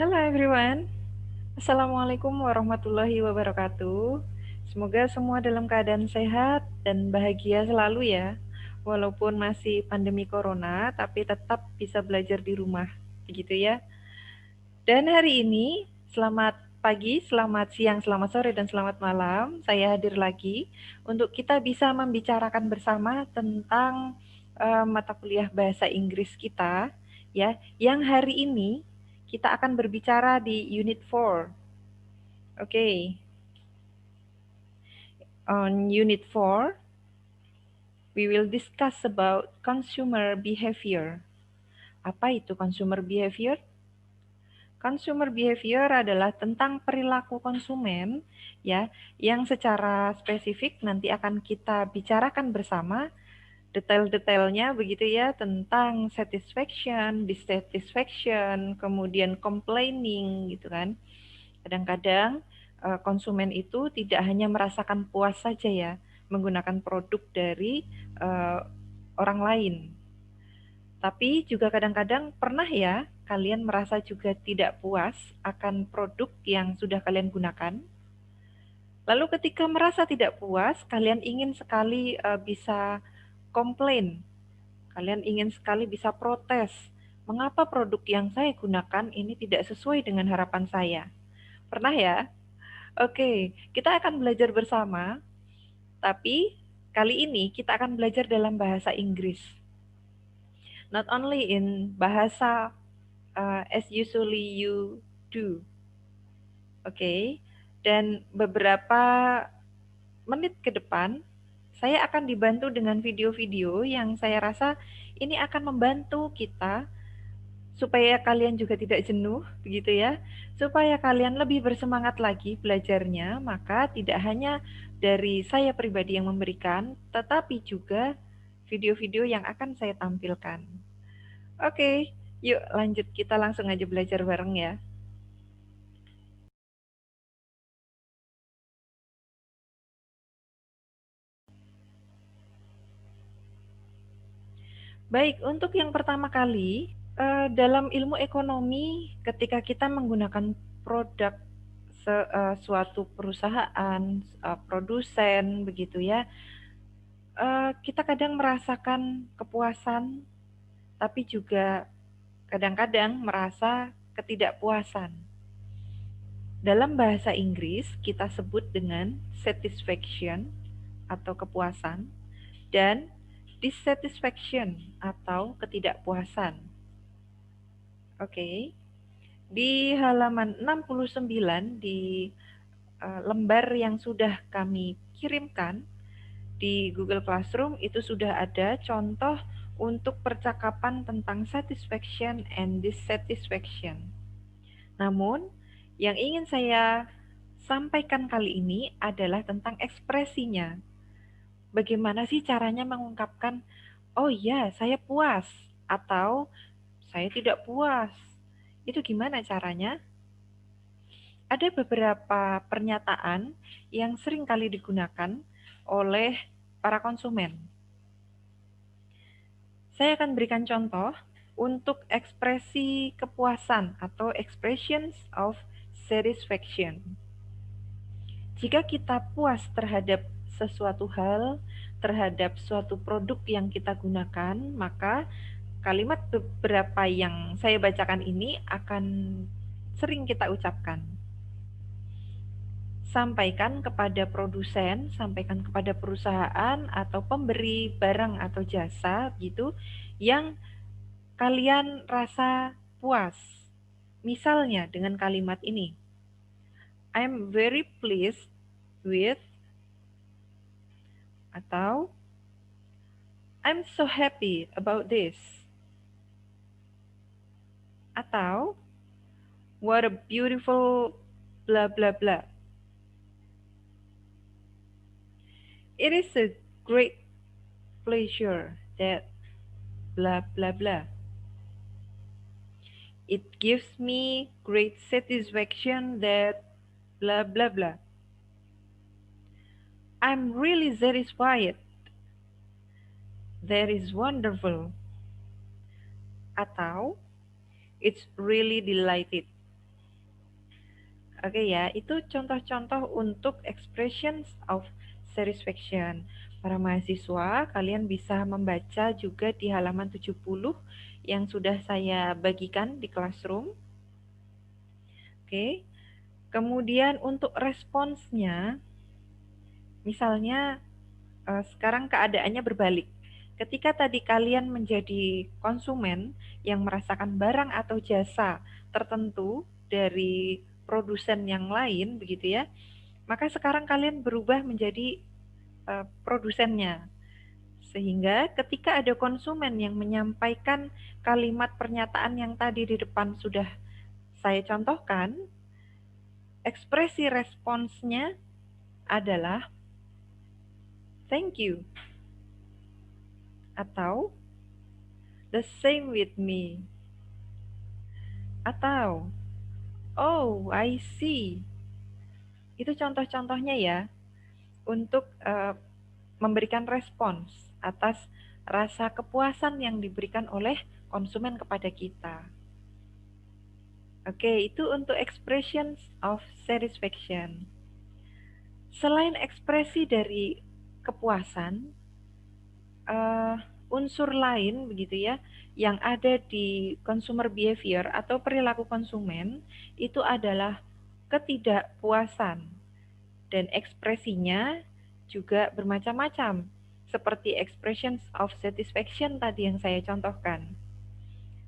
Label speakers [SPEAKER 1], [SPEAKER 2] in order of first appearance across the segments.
[SPEAKER 1] Halo everyone, Assalamualaikum warahmatullahi wabarakatuh. Semoga semua dalam keadaan sehat dan bahagia selalu ya. Walaupun masih pandemi corona, tapi tetap bisa belajar di rumah, begitu ya. Dan hari ini, selamat pagi, selamat siang, selamat sore, dan selamat malam. Saya hadir lagi untuk kita bisa membicarakan bersama tentang mata kuliah bahasa Inggris kita, ya. Yang hari ini kita akan berbicara di Unit 4. Oke, on Unit 4, we will discuss about consumer behavior. Apa itu consumer behavior? Consumer behavior adalah tentang perilaku konsumen ya, yang secara spesifik nanti akan kita bicarakan bersama detail-detailnya begitu ya, tentang satisfaction, dissatisfaction, kemudian complaining gitu kan. Kadang-kadang konsumen itu tidak hanya merasakan puas saja ya menggunakan produk dari eh, orang lain, tapi juga kadang-kadang pernah ya kalian merasa juga tidak puas akan produk yang sudah kalian gunakan. Lalu ketika merasa tidak puas, kalian ingin sekali bisa komplain. Kalian ingin sekali bisa protes. Mengapa produk yang saya gunakan ini tidak sesuai dengan harapan saya? Pernah ya? Oke, kita akan belajar bersama, tapi kali ini kita akan belajar dalam bahasa Inggris. Not only in bahasa as usually you do. Oke. Dan beberapa menit ke depan saya akan dibantu dengan video-video yang saya rasa ini akan membantu kita supaya kalian juga tidak jenuh, begitu ya. Supaya kalian lebih bersemangat lagi belajarnya, maka tidak hanya dari saya pribadi yang memberikan, tetapi juga video-video yang akan saya tampilkan. Oke, yuk lanjut kita langsung aja belajar bareng ya. Baik, untuk yang pertama kali, dalam ilmu ekonomi ketika kita menggunakan produk suatu perusahaan, produsen begitu ya, kita kadang merasakan kepuasan, tapi juga kadang-kadang merasa ketidakpuasan. Dalam bahasa Inggris, kita sebut dengan satisfaction atau kepuasan dan dissatisfaction atau ketidakpuasan. Oke, di halaman 69 di lembar yang sudah kami kirimkan di Google Classroom itu sudah ada contoh untuk percakapan tentang satisfaction and dissatisfaction. Namun, yang ingin saya sampaikan kali ini adalah tentang ekspresinya. Bagaimana sih caranya mengungkapkan, oh iya, saya puas, atau saya tidak puas. Itu gimana caranya? Ada beberapa pernyataan yang sering kali digunakan oleh para konsumen. Saya akan berikan contoh untuk ekspresi kepuasan atau expressions of satisfaction. Jika kita puas terhadap sesuatu hal, terhadap suatu produk yang kita gunakan, maka kalimat beberapa yang saya bacakan ini akan sering kita ucapkan. Sampaikan kepada produsen, sampaikan kepada perusahaan atau pemberi barang atau jasa gitu yang kalian rasa puas. Misalnya dengan kalimat ini, I'm very pleased with, atau I'm so happy about this, atau what a beautiful blah blah blah. It is a great pleasure that blah blah blah. It gives me great satisfaction that blah blah blah. I'm really satisfied. That is wonderful. Atau it's really delighted. Oke ya, itu contoh-contoh untuk expressions of satisfaction. Para mahasiswa, kalian bisa membaca juga di halaman 70 yang sudah saya bagikan di classroom. Oke. Kemudian untuk responsnya, misalnya sekarang keadaannya berbalik. Ketika tadi kalian menjadi konsumen yang merasakan barang atau jasa tertentu dari produsen yang lain, begitu ya, maka sekarang kalian berubah menjadi produsennya. Sehingga ketika ada konsumen yang menyampaikan kalimat pernyataan yang tadi di depan sudah saya contohkan, ekspresi responsnya adalah thank you atau the same with me atau oh I see. Itu contoh-contohnya ya untuk memberikan respons atas rasa kepuasan yang diberikan oleh konsumen kepada kita. Oke, itu untuk expressions of satisfaction. Selain ekspresi dari kepuasan, unsur lain begitu ya yang ada di consumer behavior atau perilaku konsumen itu adalah ketidakpuasan dan ekspresinya juga bermacam-macam seperti expressions of satisfaction tadi yang saya contohkan.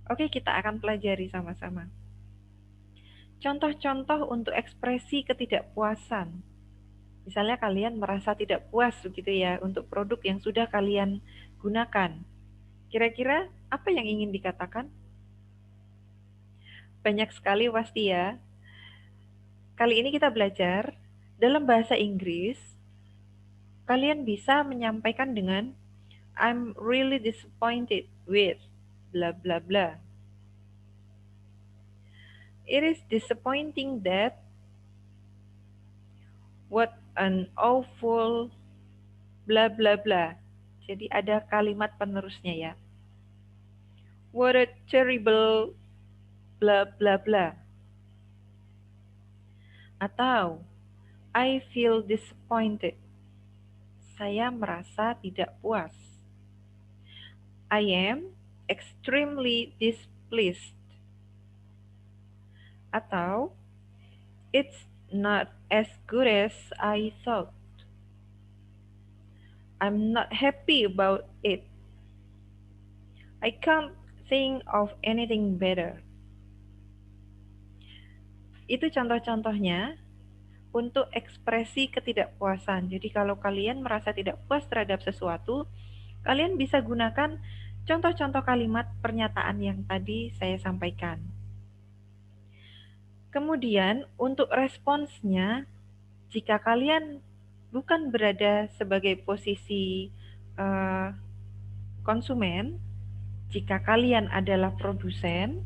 [SPEAKER 1] Oke, kita akan pelajari sama-sama. Contoh-contoh untuk ekspresi ketidakpuasan. Misalnya kalian merasa tidak puas begitu ya untuk produk yang sudah kalian gunakan. Kira-kira apa yang ingin dikatakan? Banyak sekali pasti ya. Kali ini kita belajar dalam bahasa Inggris. Kalian bisa menyampaikan dengan I'm really disappointed with bla bla bla. It is disappointing that what an awful bla bla bla. Jadi ada kalimat penerusnya ya. What a terrible bla bla bla. Atau I feel disappointed. Saya merasa tidak puas. I am extremely displeased. Atau it's not as good as I thought. I'm not happy about it. I can't think of anything better. Itu contoh-contohnya untuk ekspresi ketidakpuasan. Jadi kalau kalian merasa tidak puas terhadap sesuatu, kalian bisa gunakan contoh-contoh kalimat pernyataan yang tadi saya sampaikan. Kemudian untuk responsnya, jika kalian bukan berada sebagai posisi konsumen, jika kalian adalah produsen,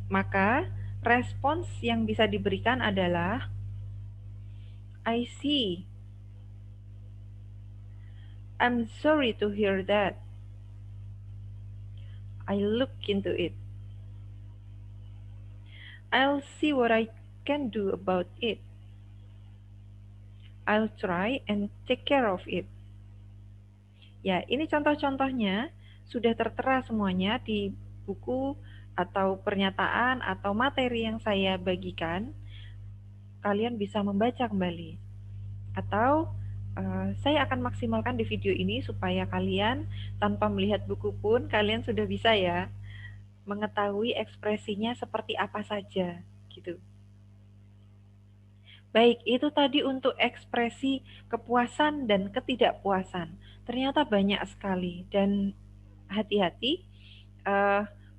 [SPEAKER 1] maka respons yang bisa diberikan adalah I see. I'm sorry to hear that. I look into it. I'll see what I can do about it. I'll try and take care of it. Ya, ini contoh-contohnya sudah tertera semuanya di buku atau pernyataan atau materi yang saya bagikan. Kalian bisa membaca kembali. Atau saya akan maksimalkan di video ini supaya kalian tanpa melihat buku pun kalian sudah bisa ya mengetahui ekspresinya seperti apa saja gitu. Baik, itu tadi untuk ekspresi kepuasan dan ketidakpuasan. Ternyata banyak sekali dan hati-hati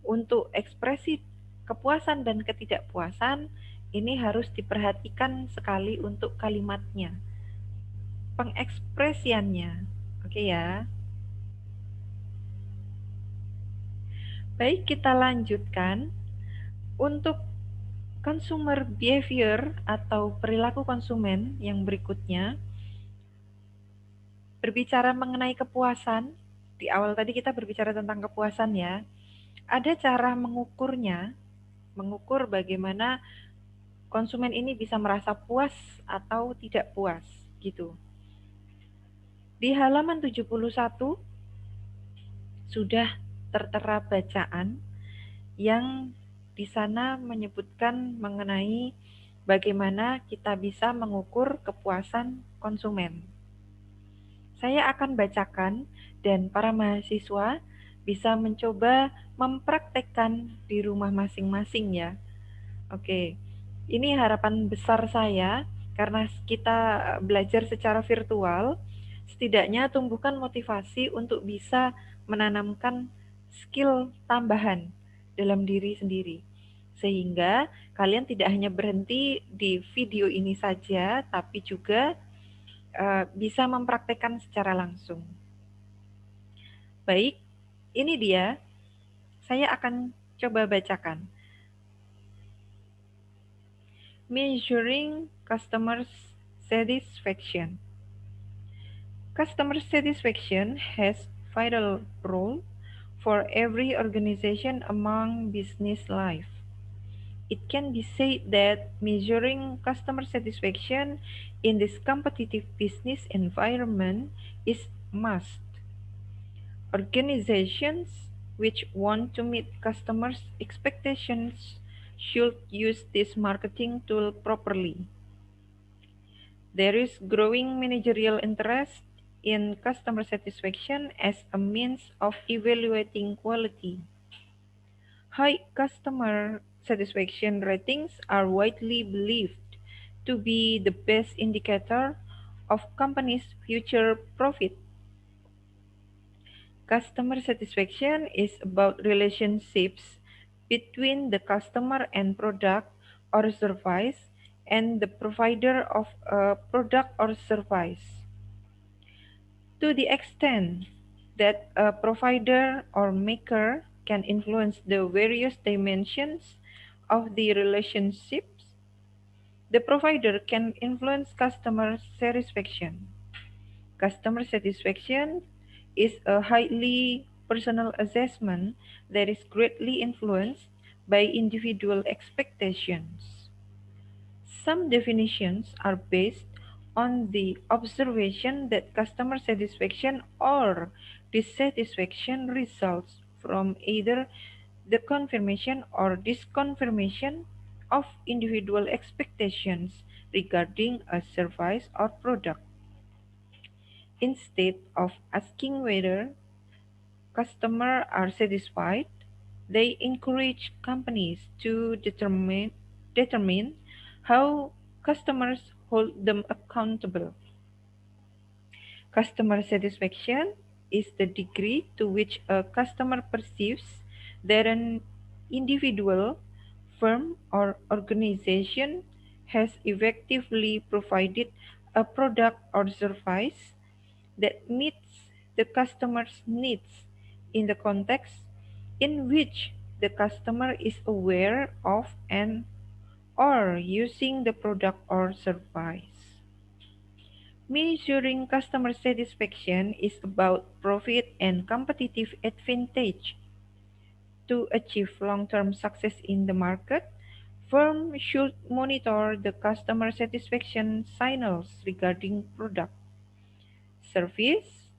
[SPEAKER 1] untuk ekspresi kepuasan dan ketidakpuasan ini harus diperhatikan sekali untuk kalimatnya, pengekspresiannya. Oke ya. Baik, kita lanjutkan untuk consumer behavior atau perilaku konsumen yang berikutnya. Berbicara mengenai kepuasan, di awal tadi kita berbicara tentang kepuasan ya. Ada cara mengukurnya, mengukur bagaimana konsumen ini bisa merasa puas atau tidak puas gitu. Di halaman 71 sudah tertera bacaan yang di sana menyebutkan mengenai bagaimana kita bisa mengukur kepuasan konsumen. Saya akan bacakan dan para mahasiswa bisa mencoba mempraktekkan di rumah masing-masing ya. Oke, ini harapan besar saya karena kita belajar secara virtual, setidaknya tumbuhkan motivasi untuk bisa menanamkan skill tambahan dalam diri sendiri. Sehingga kalian tidak hanya berhenti di video ini saja, tapi juga bisa mempraktekkan secara langsung. Baik, ini dia. Saya akan coba bacakan. Measuring customer satisfaction. Customer satisfaction has vital role for every organization among business life. It can be said that measuring customer satisfaction in this competitive business environment is must. Organizations which want to meet customers' expectations should use this marketing tool properly. There is growing managerial interest in customer satisfaction as a means of evaluating quality. High customer satisfaction ratings are widely believed to be the best indicator of companies' future profit. Customer satisfaction is about relationships between the customer and product or service and the provider of a product or service. To the extent that a provider or maker can influence the various dimensions of the relationships, the provider can influence customer satisfaction. Customer satisfaction is a highly personal assessment that is greatly influenced by individual expectations. Some definitions are based on the observation that customer satisfaction or dissatisfaction results from either the confirmation or disconfirmation of individual expectations regarding a service or product. Instead of asking whether customers are satisfied, they encourage companies to determine how customers hold them accountable. Customer satisfaction is the degree to which a customer perceives that an individual, firm, or organization has effectively provided a product or service that meets the customer's needs in the context in which the customer is aware of and or using the product or service. Measuring customer satisfaction is about profit and competitive advantage. To achieve long-term success in the market, firms should monitor the customer satisfaction signals regarding product, service,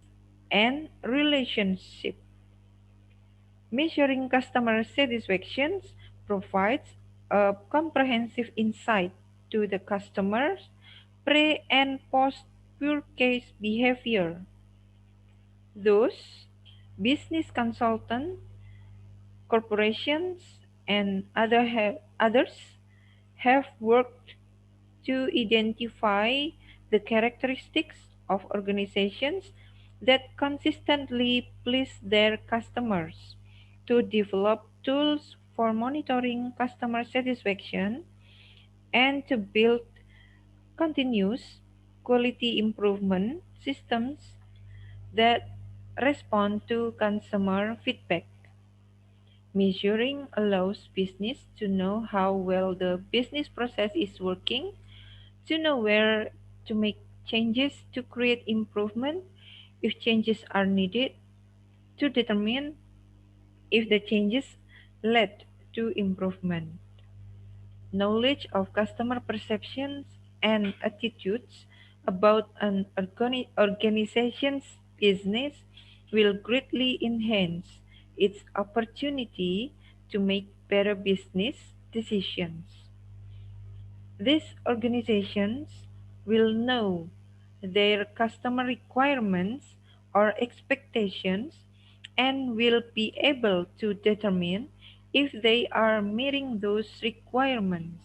[SPEAKER 1] and relationship. Measuring customer satisfaction provides a comprehensive insight to the customer's pre- and post-purchase behavior. Thus, business consultants, corporations, and others have worked to identify the characteristics of organizations that consistently please their customers, to develop tools for monitoring customer satisfaction, and to build continuous quality improvement systems that respond to consumer feedback. Measuring allows business to know how well the business process is working, to know where to make changes to create improvement if changes are needed, to determine if the changes led to improvement. Knowledge of customer perceptions and attitudes about an organization's business will greatly enhance its opportunity to make better business decisions. These organizations will know their customer requirements or expectations and will be able to determine if they are meeting those requirements.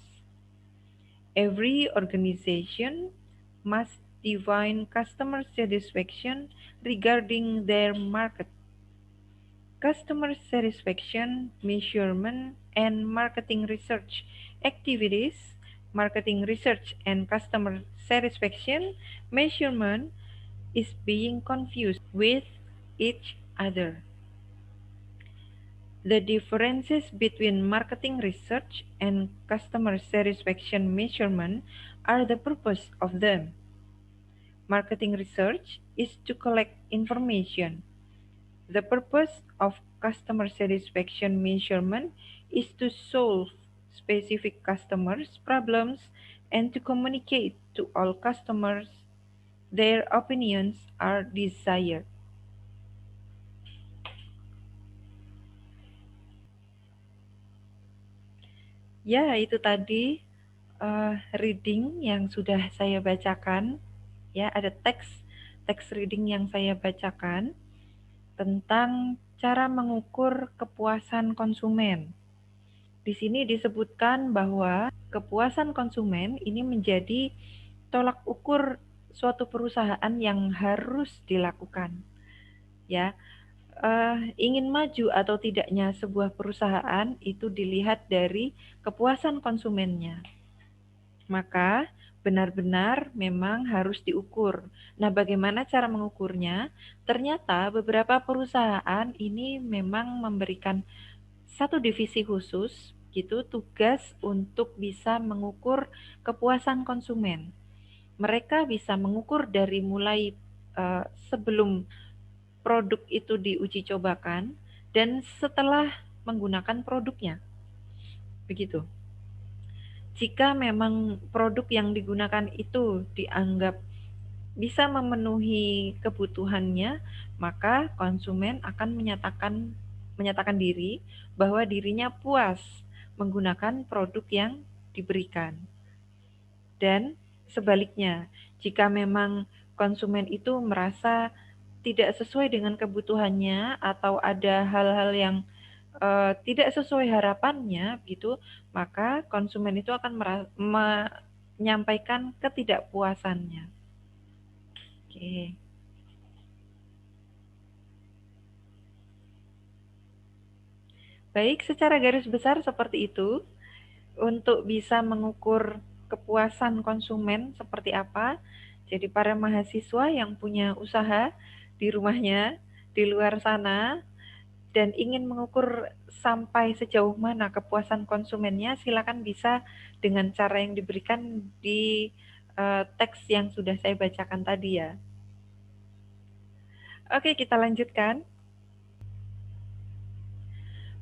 [SPEAKER 1] Every organization must define customer satisfaction regarding their market. Customer satisfaction measurement and marketing research activities, marketing research and customer satisfaction measurement is being confused with each other. The differences between marketing research and customer satisfaction measurement are the purpose of them. Marketing research is to collect information. The purpose of customer satisfaction measurement is to solve specific customers' problems and to communicate to all customers their opinions are desired. Ya, itu tadi reading yang sudah saya bacakan. Ya, ada teks reading yang saya bacakan tentang cara mengukur kepuasan konsumen. Di sini disebutkan bahwa kepuasan konsumen ini menjadi tolak ukur suatu perusahaan yang harus dilakukan. Ya, ingin maju atau tidaknya sebuah perusahaan itu dilihat dari kepuasan konsumennya. Maka benar-benar memang harus diukur. Nah, bagaimana cara mengukurnya? Ternyata beberapa perusahaan ini memang memberikan satu divisi khusus gitu tugas untuk bisa mengukur kepuasan konsumen. Mereka bisa mengukur dari mulai sebelum produk itu diuji cobakan dan setelah menggunakan produknya. Begitu. Jika memang produk yang digunakan itu dianggap bisa memenuhi kebutuhannya, maka konsumen akan menyatakan diri bahwa dirinya puas menggunakan produk yang diberikan. Dan sebaliknya, jika memang konsumen itu merasa tidak sesuai dengan kebutuhannya atau ada hal-hal yang tidak sesuai harapannya gitu, maka konsumen itu akan menyampaikan ketidakpuasannya. Oke. Baik, secara garis besar seperti itu. Untuk bisa mengukur kepuasan konsumen seperti apa, jadi para mahasiswa yang punya usaha di rumahnya, di luar sana, dan ingin mengukur sampai sejauh mana kepuasan konsumennya, silakan bisa dengan cara yang diberikan di teks yang sudah saya bacakan tadi ya. Oke, kita lanjutkan.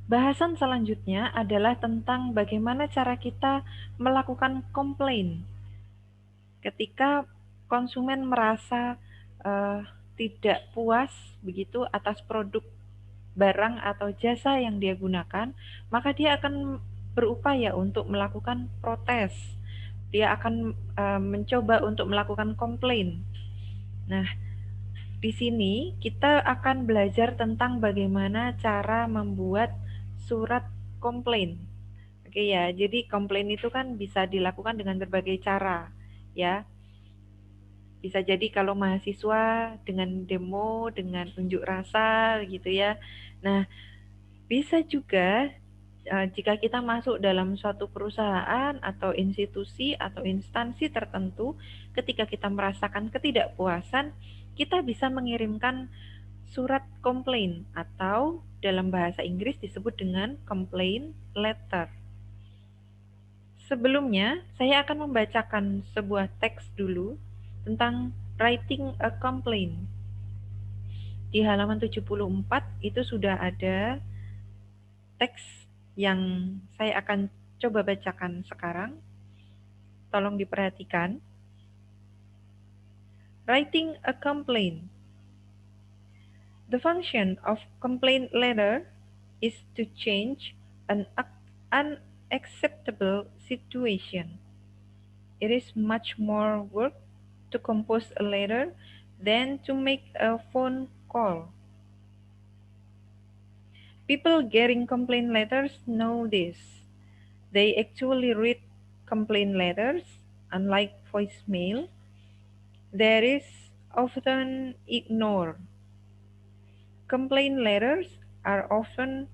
[SPEAKER 1] Bahasan selanjutnya adalah tentang bagaimana cara kita melakukan komplain ketika konsumen merasa eh, tidak puas begitu atas produk barang atau jasa yang dia gunakan, maka dia akan berupaya untuk melakukan protes. Dia akan mencoba untuk melakukan komplain. Nah, di sini kita akan belajar tentang bagaimana cara membuat surat komplain. Oke ya, jadi komplain itu kan bisa dilakukan dengan berbagai cara, ya. Bisa jadi kalau mahasiswa dengan demo, dengan unjuk rasa gitu ya. Nah, bisa juga jika kita masuk dalam suatu perusahaan atau institusi atau instansi tertentu, ketika kita merasakan ketidakpuasan, kita bisa mengirimkan surat komplain atau dalam bahasa Inggris disebut dengan complaint letter. Sebelumnya, saya akan membacakan sebuah teks dulu tentang writing a complaint. Di halaman 74 itu sudah ada teks yang saya akan coba bacakan sekarang. Tolong diperhatikan. Writing a complaint. The function of complaint letter is to change an unacceptable situation. It is much more work to compose a letter than to make a phone call. People getting complaint letters know this. They actually read complaint letters, unlike voicemail, that is often ignored. Complaint letters are often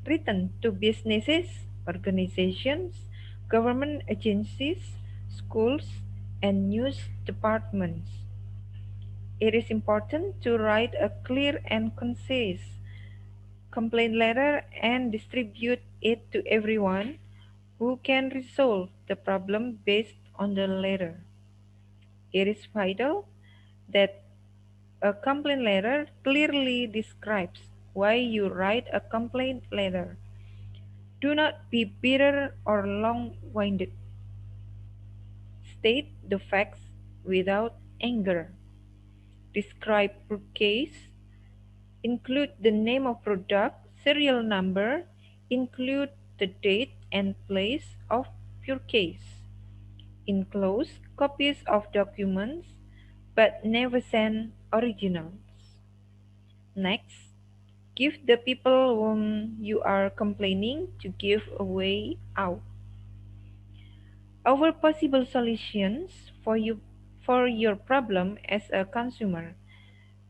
[SPEAKER 1] written to businesses, organizations, government agencies, schools, and news departments. It is important to write a clear and concise complaint letter and distribute it to everyone who can resolve the problem based on the letter. It is vital that a complaint letter clearly describes why you write a complaint letter. Do not be bitter or long-winded. State the facts without anger. Describe per case. Include the name of product, serial number, include the date and place of your case. Enclose copies of documents, but never send originals. Next, give the people whom you are complaining to give a way out. Offer possible solutions for your problem as a consumer.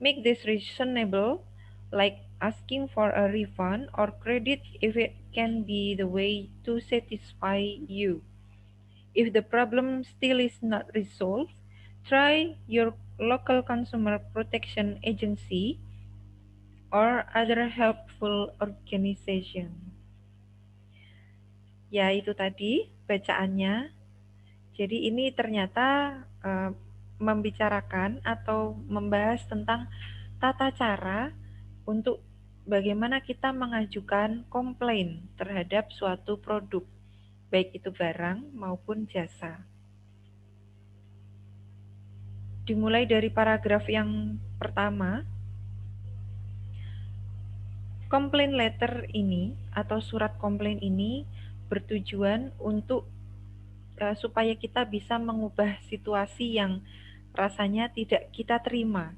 [SPEAKER 1] Make this reasonable, like asking for a refund or credit if it can be the way to satisfy you. If the problem still is not resolved, try your local consumer protection agency or other helpful organization. Ya, itu tadi bacaannya. Jadi ini ternyata membicarakan atau membahas tentang tata cara untuk bagaimana kita mengajukan komplain terhadap suatu produk, baik itu barang maupun jasa. Dimulai dari paragraf yang pertama, komplain letter ini atau surat komplain ini bertujuan untuk supaya kita bisa mengubah situasi yang rasanya tidak kita terima.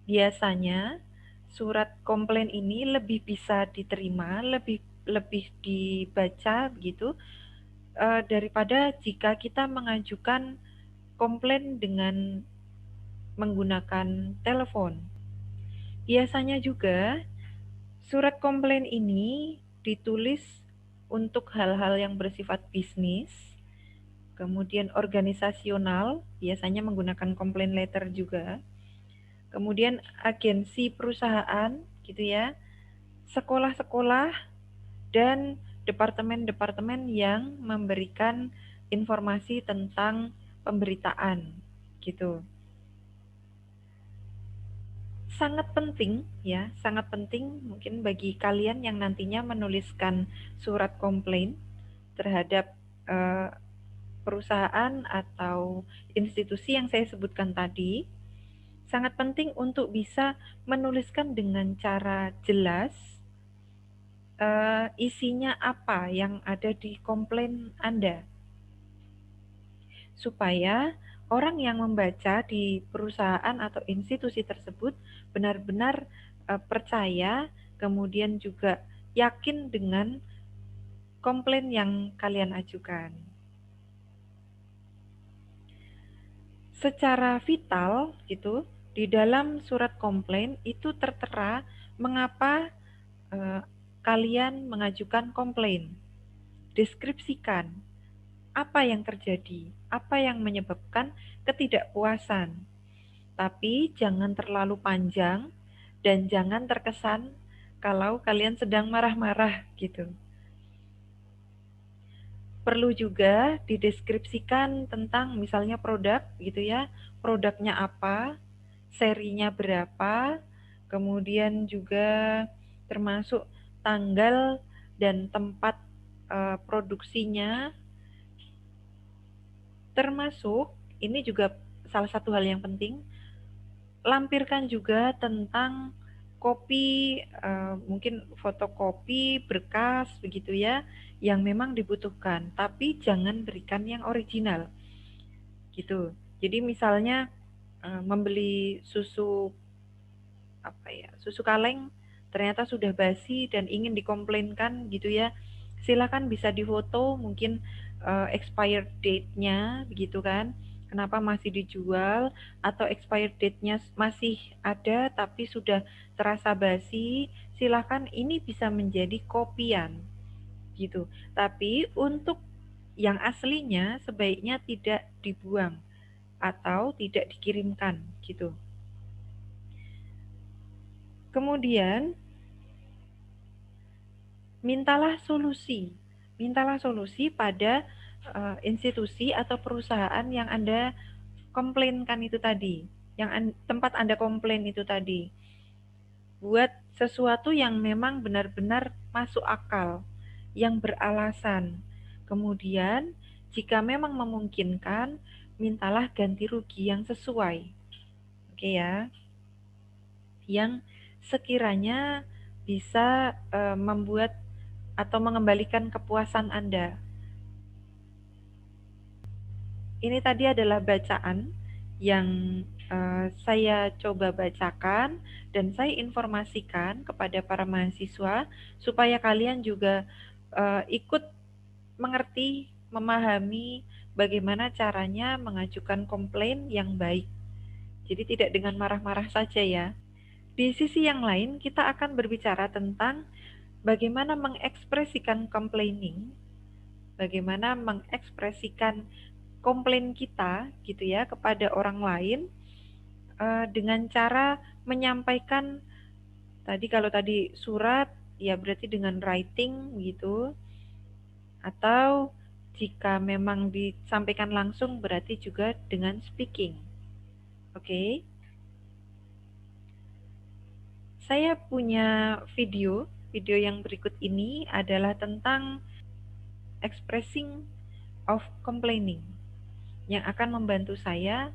[SPEAKER 1] Biasanya surat komplain ini lebih bisa diterima, lebih lebih dibaca gitu daripada jika kita mengajukan komplain dengan menggunakan telepon. Biasanya juga surat komplain ini ditulis untuk hal-hal yang bersifat bisnis, kemudian organisasional, biasanya menggunakan komplain letter juga. Kemudian agensi perusahaan gitu ya, sekolah-sekolah dan departemen-departemen yang memberikan informasi tentang pemberitaan gitu. Sangat penting ya, sangat penting mungkin bagi kalian yang nantinya menuliskan surat komplain terhadap perusahaan atau institusi yang saya sebutkan tadi. Sangat penting untuk bisa menuliskan dengan cara jelas isinya apa yang ada di komplain Anda. Supaya orang yang membaca di perusahaan atau institusi tersebut benar-benar percaya, kemudian juga yakin dengan komplain yang kalian ajukan. Secara vital gitu, di dalam surat komplain itu tertera mengapa kalian mengajukan komplain. Deskripsikan apa yang terjadi, apa yang menyebabkan ketidakpuasan. Tapi jangan terlalu panjang dan jangan terkesan kalau kalian sedang marah-marah gitu. Perlu juga dideskripsikan tentang misalnya produk gitu ya, produknya apa, serinya berapa, kemudian juga termasuk tanggal dan tempat produksinya, termasuk ini juga salah satu hal yang penting, lampirkan juga tentang kopi, mungkin fotokopi, berkas begitu ya, yang memang dibutuhkan, tapi jangan berikan yang original gitu. Jadi misalnya membeli susu susu kaleng ternyata sudah basi dan ingin dikomplainkan gitu ya, silakan bisa difoto mungkin expired date-nya begitu kan, kenapa masih dijual, atau expired date-nya masih ada tapi sudah terasa basi, silakan ini bisa menjadi kopian gitu. Tapi untuk yang aslinya sebaiknya tidak dibuang atau tidak dikirimkan gitu. Kemudian mintalah solusi pada institusi atau perusahaan yang Anda komplainkan itu tadi, yang tempat Anda komplain itu tadi. Buat sesuatu yang memang benar-benar masuk akal, yang beralasan. Kemudian, jika memang memungkinkan, mintalah ganti rugi yang sesuai. Oke ya, yang sekiranya bisa membuat atau mengembalikan kepuasan Anda. Ini tadi adalah bacaan yang saya coba bacakan dan saya informasikan kepada para mahasiswa supaya kalian juga ikut mengerti, memahami bagaimana caranya mengajukan komplain yang baik. Jadi tidak dengan marah-marah saja ya. Di sisi yang lain, kita akan berbicara tentang bagaimana mengekspresikan complaining, bagaimana mengekspresikan komplain kita gitu ya kepada orang lain dengan cara menyampaikan kalau tadi surat ya berarti dengan writing gitu, atau jika memang disampaikan langsung berarti juga dengan speaking. Oke. Saya punya video yang berikut ini adalah tentang expressing of complaining yang akan membantu saya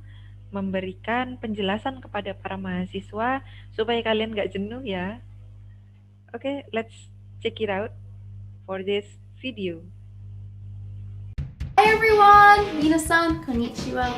[SPEAKER 1] memberikan penjelasan kepada para mahasiswa supaya kalian nggak jenuh ya. Oke, let's check it out for this video.
[SPEAKER 2] Hi everyone, minasan konnichiwa.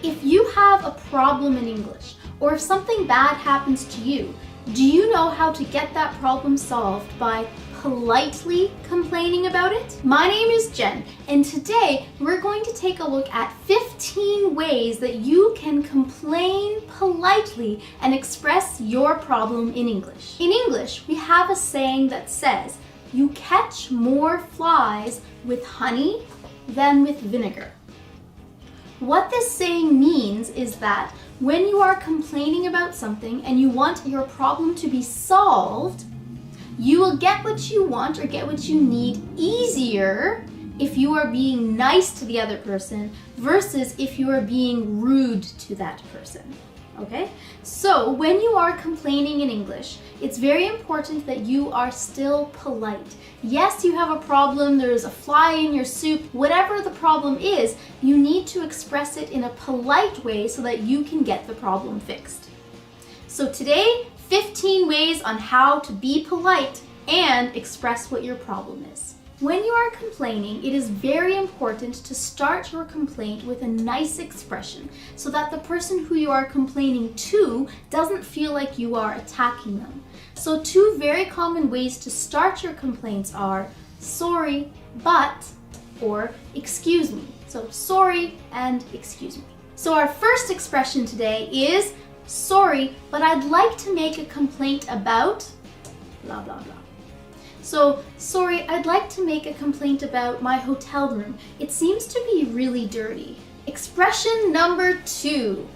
[SPEAKER 2] If you have a problem in English, or if something bad happens to you, do you know how to get that problem solved by politely complaining about it? My name is Jen, and today we're going to take a look at 15 ways that you can complain politely and express your problem in English. In English, we have a saying that says, you catch more flies with honey than with vinegar. What this saying means is that when you are complaining about something and you want your problem to be solved, you will get what you want or get what you need easier if you are being nice to the other person versus if you are being rude to that person. Okay? So when you are complaining in English, it's very important that you are still polite. Yes, you have a problem, there's a fly in your soup, whatever the problem is, you need to express it in a polite way so that you can get the problem fixed. So today, 15 ways on how to be polite and express what your problem is. When you are complaining, it is very important to start your complaint with a nice expression so that the person who you are complaining to doesn't feel like you are attacking them. So 2 very common ways to start your complaints are sorry, but, or excuse me. So sorry and excuse me. So our first expression today is sorry, but I'd like to make a complaint about blah, blah, blah. So, sorry, I'd like to make a complaint about my hotel room. It seems to be really dirty. Expression number 2.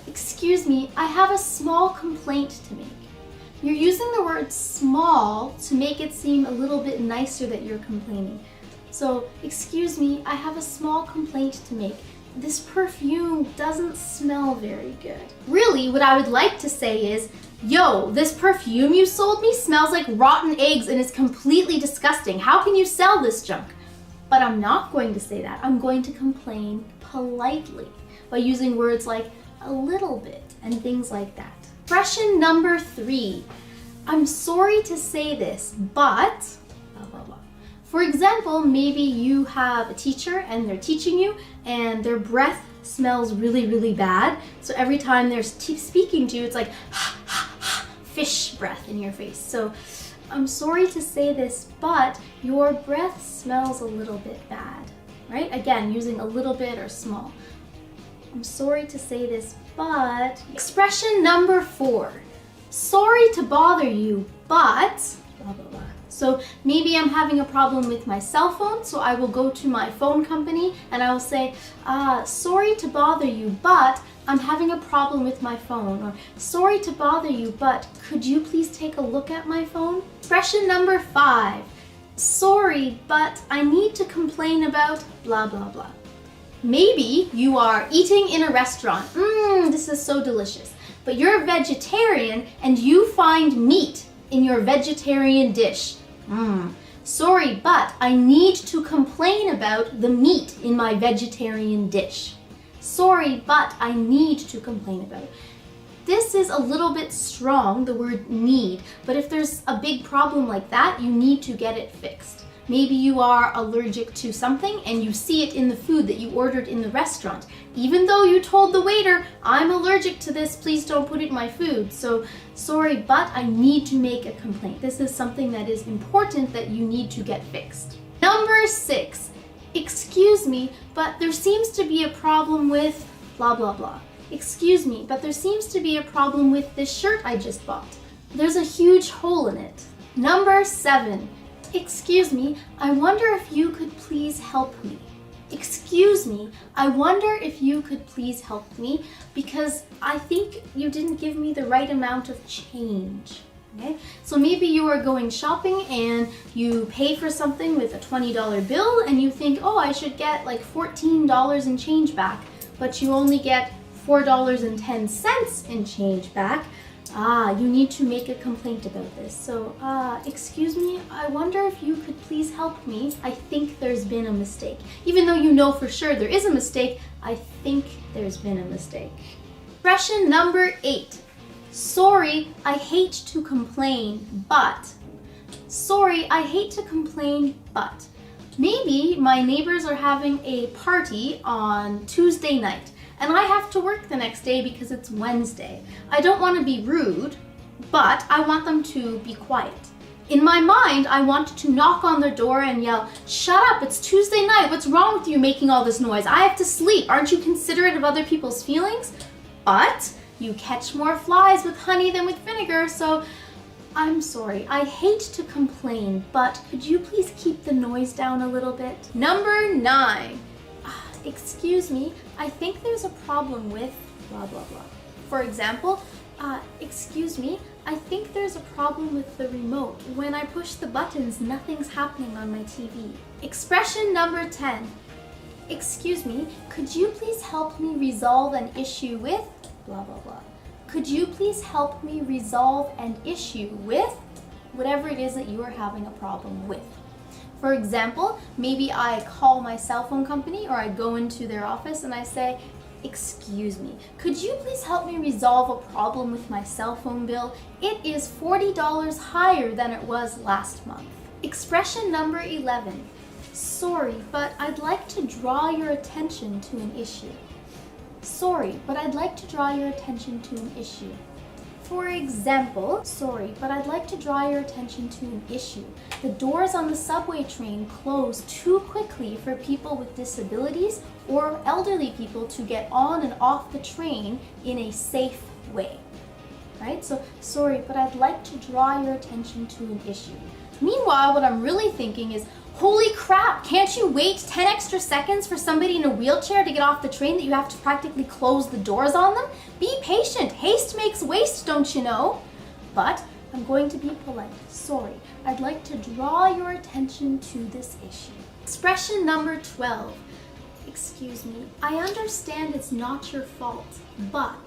[SPEAKER 2] Excuse me, I have a small complaint to make. You're using the word small to make it seem a little bit nicer that you're complaining. So, excuse me, I have a small complaint to make. This perfume doesn't smell very good. Really, what I would like to say is, Yo, this perfume you sold me smells like rotten eggs and is completely disgusting. How can you sell this junk? But I'm not going to say that. I'm going to complain politely by using words like a little bit and things like that. Expression number 3. I'm sorry to say this, but blah, blah, blah. For example, maybe you have a teacher and they're teaching you and their breath smells really, really bad. So every time they're speaking to you, it's like fish breath in your face. So I'm sorry to say this, but your breath smells a little bit bad, right? Again, using a little bit or small. I'm sorry to say this, but... Expression number 4. Sorry to bother you, but... blah, blah, blah. So maybe I'm having a problem with my cell phone, so I will go to my phone company and I will say, sorry to bother you, but I'm having a problem with my phone. Or sorry to bother you, but could you please take a look at my phone? Expression number 5. Sorry, but I need to complain about blah, blah, blah. Maybe you are eating in a restaurant. This is so delicious. But you're a vegetarian and you find meat in your vegetarian dish. Sorry, but I need to complain about the meat in my vegetarian dish. Sorry, but I need to complain about it. This is a little bit strong, the word need, but if there's a big problem like that, you need to get it fixed. Maybe you are allergic to something and you see it in the food that you ordered in the restaurant. Even though you told the waiter, I'm allergic to this, please don't put it in my food. So, sorry, but I need to make a complaint. This is something that is important that you need to get fixed. Number 6. Excuse me, but there seems to be a problem with blah, blah, blah. Excuse me, but there seems to be a problem with this shirt I just bought. There's a huge hole in it. Number 7. Excuse me, I wonder if you could please help me. Excuse me, I wonder if you could please help me because I think you didn't give me the right amount of change. Okay? So maybe you are going shopping and you pay for something with a $20 bill and you think, oh, I should get like $14 in change back, but you only get $4.10 in change back. You need to make a complaint about this. So, excuse me, I wonder if you could please help me. I think there's been a mistake. Even though you know for sure there is a mistake, I think there's been a mistake. Expression number 8. Sorry, I hate to complain, but. Sorry, I hate to complain, but. Maybe my neighbors are having a party on Tuesday night and I have to work the next day because it's Wednesday. I don't want to be rude, but I want them to be quiet. In my mind, I want to knock on their door and yell, shut up, it's Tuesday night, what's wrong with you making all this noise? I have to sleep, aren't you considerate of other people's feelings? But you catch more flies with honey than with vinegar, so I'm sorry, I hate to complain, but could you please keep the noise down a little bit? Number 9. Excuse me, I think there's a problem with blah, blah, blah. For example, excuse me, I think there's a problem with the remote. When I push the buttons, nothing's happening on my TV. Expression number 10. Excuse me, could you please help me resolve an issue with blah, blah, blah. Could you please help me resolve an issue with whatever it is that you are having a problem with? For example, maybe I call my cell phone company or I go into their office and I say, excuse me, could you please help me resolve a problem with my cell phone bill? It is $40 higher than it was last month. Expression number 11. Sorry, but I'd like to draw your attention to an issue. Sorry, but I'd like to draw your attention to an issue. For example, sorry, but I'd like to draw your attention to an issue. The doors on the subway train close too quickly for people with disabilities or elderly people to get on and off the train in a safe way. Right? So, sorry, but I'd like to draw your attention to an issue. Meanwhile, what I'm really thinking is, holy crap, can't you wait 10 extra seconds for somebody in a wheelchair to get off the train that you have to practically close the doors on them? Be patient. Haste makes waste, don't you know? But I'm going to be polite. Sorry, I'd like to draw your attention to this issue. Expression number 12. Excuse me, I understand it's not your fault, but.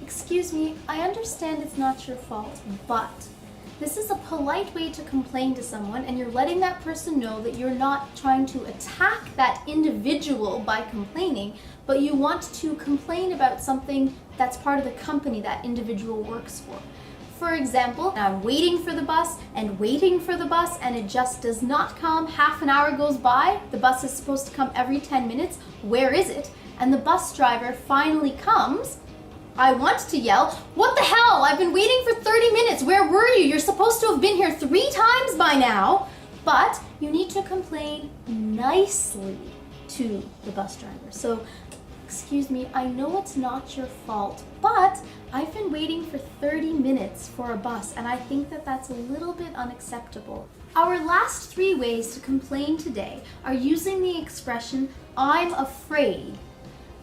[SPEAKER 2] Excuse me, I understand it's not your fault, but this is a polite way to complain to someone, and you're letting that person know that you're not trying to attack that individual by complaining, but you want to complain about something that's part of the company that individual works for. For example, I'm waiting for the bus and waiting for the bus and it just does not come. Half an hour goes by, the bus is supposed to come every 10 minutes. Where is it? And the bus driver finally comes. I want to yell, "What the hell? I've been waiting for 30 minutes. Where were you? You're supposed to have been here 3 times by now." But you need to complain nicely to the bus driver. So, excuse me, I know it's not your fault, but I've been waiting for 30 minutes for a bus, and I think that that's a little bit unacceptable. Our last 3 ways to complain today are using the expression, "I'm afraid."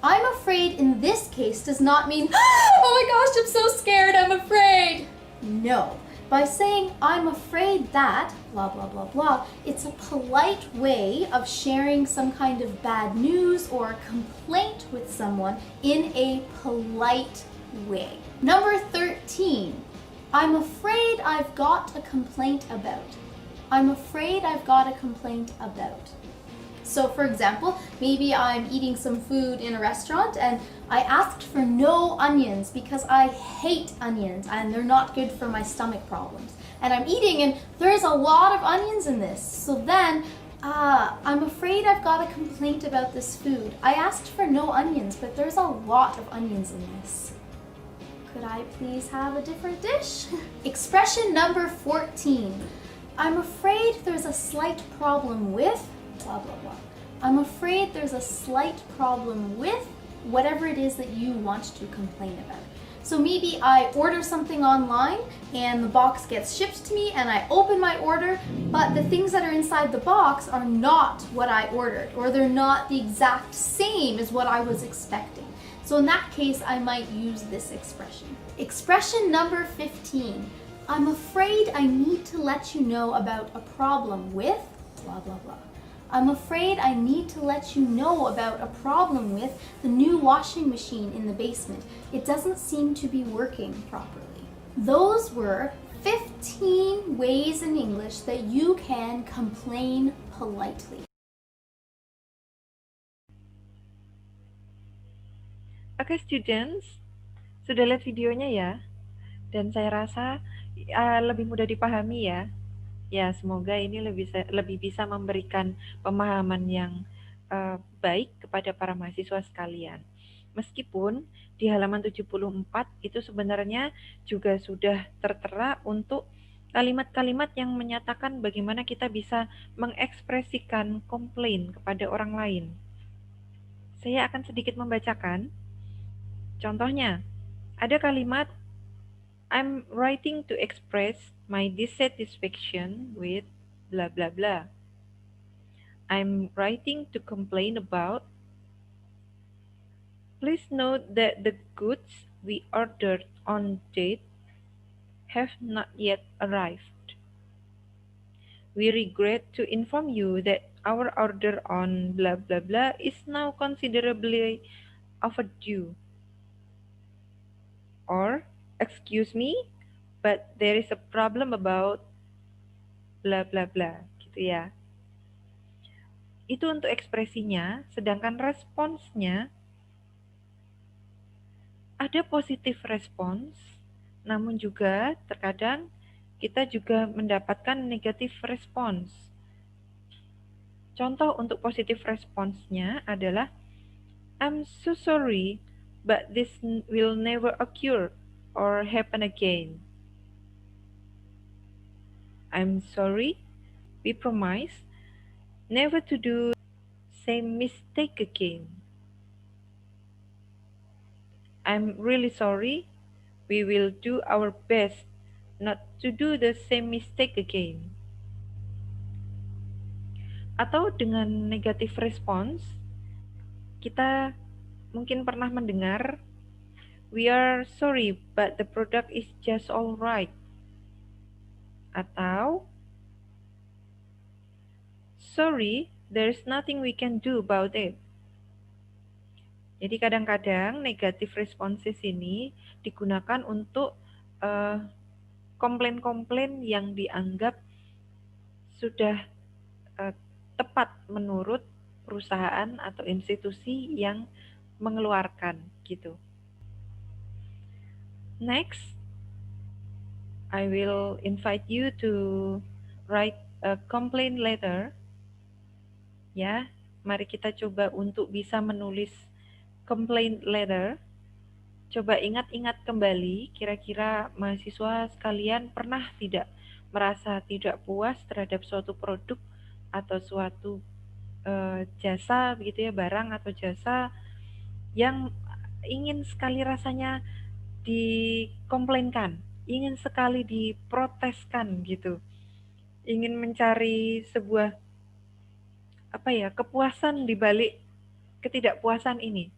[SPEAKER 2] I'm afraid in this case does not mean, "Oh my gosh, I'm so scared, I'm afraid." No. By saying, "I'm afraid that," blah, blah, blah, blah, it's a polite way of sharing some kind of bad news or complaint with someone in a polite way. Number 13, I'm afraid I've got a complaint about. I'm afraid I've got a complaint about. So for example, maybe I'm eating some food in a restaurant and I asked for no onions because I hate onions and they're not good for my stomach problems. And I'm eating and there's a lot of onions in this. So then, I'm afraid I've got a complaint about this food. I asked for no onions, but there's a lot of onions in this. Could I please have a different dish? Expression number 14. I'm afraid there's a slight problem with blah, blah, blah. I'm afraid there's a slight problem with whatever it is that you want to complain about. So maybe I order something online and the box gets shipped to me and I open my order, but the things that are inside the box are not what I ordered, or they're not the exact same as what I was expecting. So in that case, I might use this expression. Expression number 15. I'm afraid I need to let you know about a problem with blah, blah, blah. I'm afraid I need to let you know about a problem with the new washing machine in the basement. It doesn't seem to be working properly. Those were 15 ways in English that you can complain politely.
[SPEAKER 1] Oke, students, sudah lihat videonya ya? Dan saya rasa lebih mudah dipahami ya. Ya, semoga ini lebih bisa memberikan pemahaman yang baik kepada para mahasiswa sekalian. Meskipun di halaman 74 itu sebenarnya juga sudah tertera untuk kalimat-kalimat yang menyatakan bagaimana kita bisa mengekspresikan komplain kepada orang lain. Saya akan sedikit membacakan. Contohnya, ada kalimat I'm writing to express my dissatisfaction with blah blah blah. I'm writing to complain about. Please note that the goods we ordered on date have not yet arrived. We regret to inform you that our order on blah blah blah is now considerably overdue. Or, excuse me, but there is a problem about blah blah blah, gitu ya. Itu untuk ekspresinya, sedangkan responsnya ada positif respons, namun juga terkadang kita juga mendapatkan negatif respons. Contoh untuk positif responsnya adalah I'm so sorry, but this will never occur or happen again. I'm sorry, we promise never to do same mistake again. I'm really sorry, we will do our best not to do the same mistake again. Atau dengan negatif respons, kita mungkin pernah mendengar, we are sorry but the product is just alright. Atau, sorry, there's nothing we can do about it. Jadi kadang-kadang negative responses ini digunakan untuk komplain-komplain yang dianggap sudah tepat menurut perusahaan atau institusi yang mengeluarkan gitu. Next, I will invite you to write a complaint letter. Ya, mari kita coba untuk bisa menulis complaint letter. Coba ingat-ingat kembali, kira-kira mahasiswa sekalian pernah tidak merasa tidak puas terhadap suatu produk atau suatu jasa begitu ya, barang atau jasa yang ingin sekali rasanya dikomplainkan, ingin sekali diproteskan gitu, ingin mencari sebuah kepuasan di balik ketidakpuasan ini.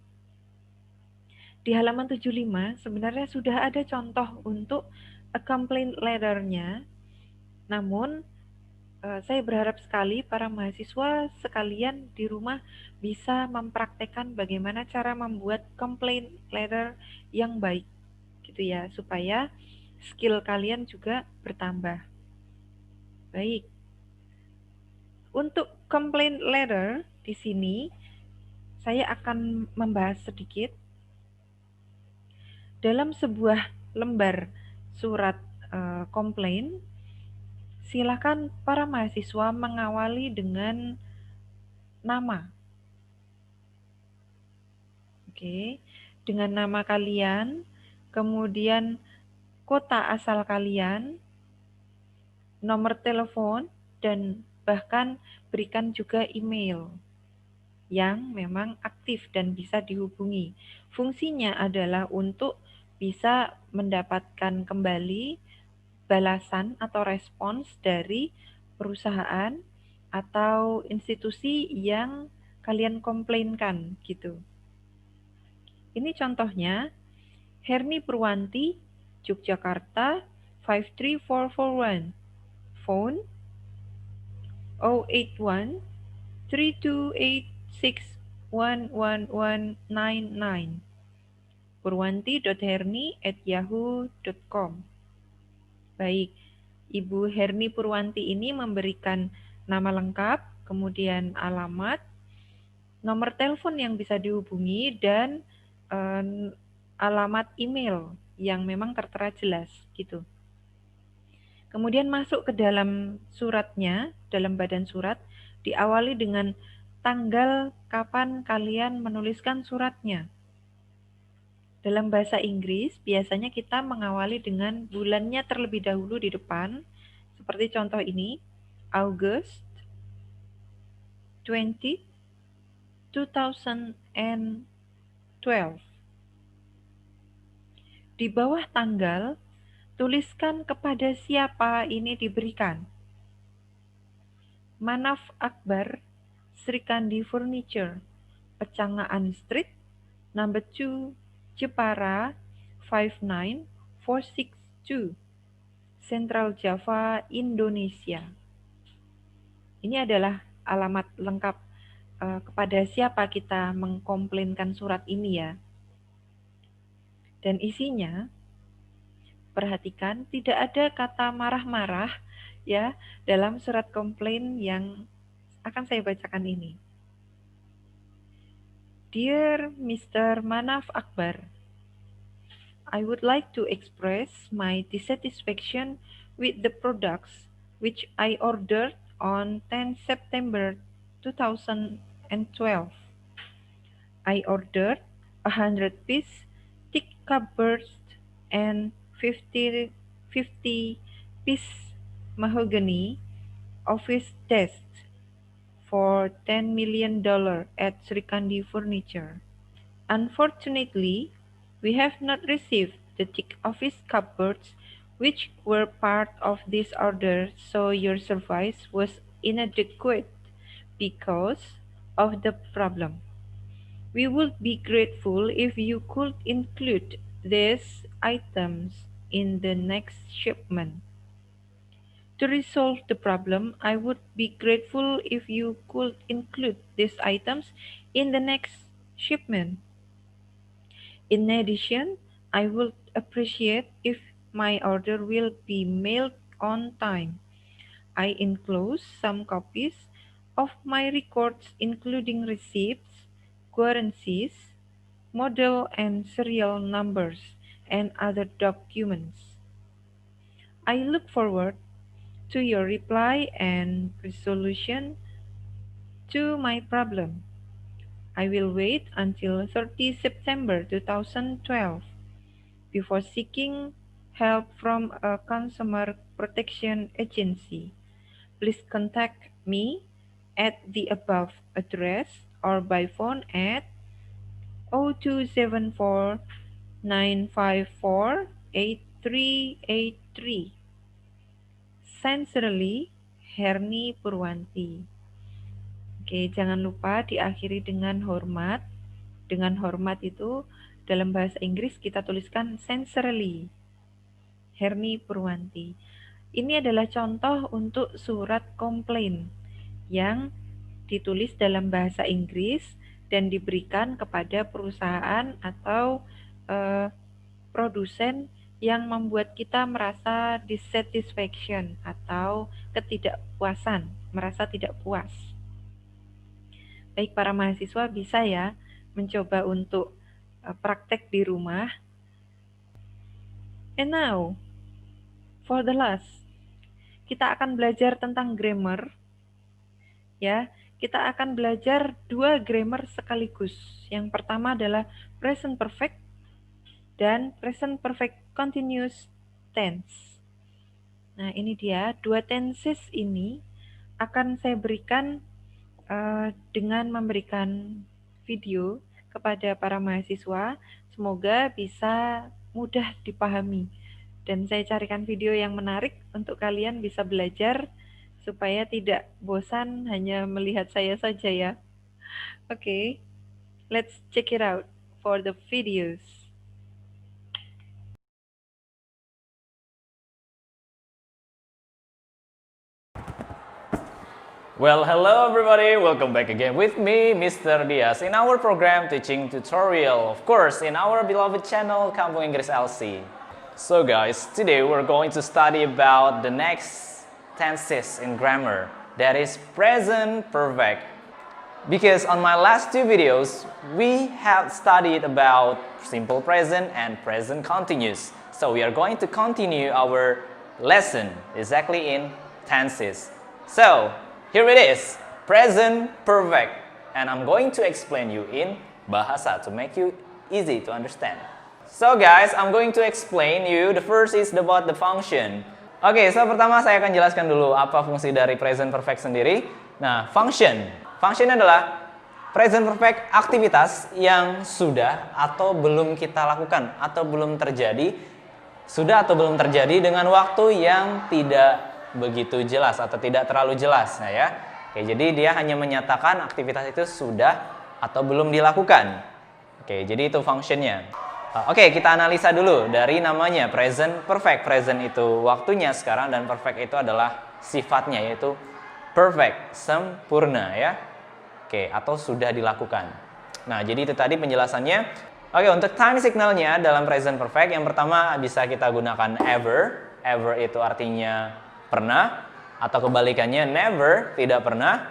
[SPEAKER 1] Di halaman 75 sebenarnya sudah ada contoh untuk a complaint letter-nya. Namun saya berharap sekali para mahasiswa sekalian di rumah bisa mempraktekkan bagaimana cara membuat complaint letter yang baik gitu ya, supaya skill kalian juga bertambah. Baik. Untuk complaint letter di sini saya akan membahas sedikit. Dalam sebuah lembar surat komplain, silakan para mahasiswa mengawali dengan nama. Oke, dengan nama kalian, kemudian kota asal kalian, nomor telepon, dan bahkan berikan juga email yang memang aktif dan bisa dihubungi. Fungsinya adalah untuk bisa mendapatkan kembali balasan atau respons dari perusahaan atau institusi yang kalian komplainkan gitu. Ini contohnya, Herni Purwanti, Yogyakarta 53441, phone 081 32861199, purwanti.herni@yahoo.com. Baik, Ibu Herni Purwanti ini memberikan nama lengkap, kemudian alamat, nomor telepon yang bisa dihubungi, dan alamat email yang memang tertera jelas gitu. Kemudian masuk ke dalam suratnya, dalam badan surat, diawali dengan tanggal kapan kalian menuliskan suratnya. Dalam bahasa Inggris, biasanya kita mengawali dengan bulannya terlebih dahulu di depan, seperti contoh ini, August 20, 2012. Di bawah tanggal, tuliskan kepada siapa ini diberikan. Manaf Akbar, Srikandi Furniture, Pecangaan Street, number 2, Jepara 59462, Central Java, Indonesia. Ini adalah alamat lengkap kepada siapa kita mengkomplainkan surat ini ya. Dan isinya, perhatikan tidak ada kata marah-marah ya dalam surat komplain yang akan saya bacakan ini. Dear Mr. Manaf Akbar, I would like to express my dissatisfaction with the products which I ordered on 10 September 2012. I ordered 100-piece thick cupboards and 50-piece mahogany office desks for $10 million at Srikandi Furniture. Unfortunately, we have not received the thick office cupboards which were part of this order, so your service was inadequate because of the problem. We would be grateful if you could include these items in the next shipment. To resolve the problem, I would be grateful if you could include these items in the next shipment. In addition, I would appreciate if my order will be mailed on time. I enclose some copies of my records including receipts, guarantees, model and serial numbers, and other documents. I look forward to your reply and resolution to my problem. I will wait until 30 September 2012 before seeking help from a consumer protection agency. Please contact me at the above address or by phone at 0274 954 8383. Sincerely, Herni Purwanti. Oke, jangan lupa diakhiri dengan hormat. Dengan hormat itu dalam bahasa Inggris kita tuliskan sincerely. Herni Purwanti. Ini adalah contoh untuk surat komplain yang ditulis dalam bahasa Inggris dan diberikan kepada perusahaan atau produsen yang membuat kita merasa dissatisfaction atau ketidakpuasan, merasa tidak puas. Baik, para mahasiswa bisa ya mencoba untuk praktek di rumah. And now, for the last, kita akan belajar tentang grammar. Ya, kita akan belajar 2 grammar sekaligus. Yang pertama adalah present perfect dan present perfect continuous tense. Nah, ini dia 2 tenses ini akan saya berikan dengan memberikan video kepada para mahasiswa. Semoga bisa mudah dipahami. Dan saya carikan video yang menarik untuk kalian bisa belajar supaya tidak bosan hanya melihat saya saja ya. Oke, let's check it out for the videos.
[SPEAKER 3] Well, hello everybody, welcome back again with me, Mr. Diaz, in our program Teaching Tutorial, of course, in our beloved channel, Kampung Inggris LC. So guys, today we're going to study about the next tenses in grammar, that is present perfect. Because on my last 2 videos, we have studied about simple present and present continuous. So we are going to continue our lesson exactly in tenses. So, here it is, present perfect, and I'm going to explain you in bahasa to make you easy to understand. So guys, I'm going to explain you. The first is about the function. Oke, so pertama saya akan jelaskan dulu apa fungsi dari present perfect sendiri. Nah, function adalah present perfect aktivitas yang sudah atau belum kita lakukan atau belum terjadi, sudah atau belum terjadi dengan waktu yang tidak begitu jelas atau tidak terlalu jelas. Nah ya, oke, jadi dia hanya menyatakan aktivitas itu sudah atau belum dilakukan. Oke, jadi itu functionnya. Oke, kita analisa dulu dari namanya present perfect. Present itu waktunya sekarang dan perfect itu adalah sifatnya, yaitu perfect, sempurna ya. Oke, atau sudah dilakukan. Nah, jadi itu tadi penjelasannya. Oke, untuk time signalnya dalam present perfect yang pertama bisa kita gunakan ever. Ever itu artinya pernah, atau kebalikannya never, tidak pernah.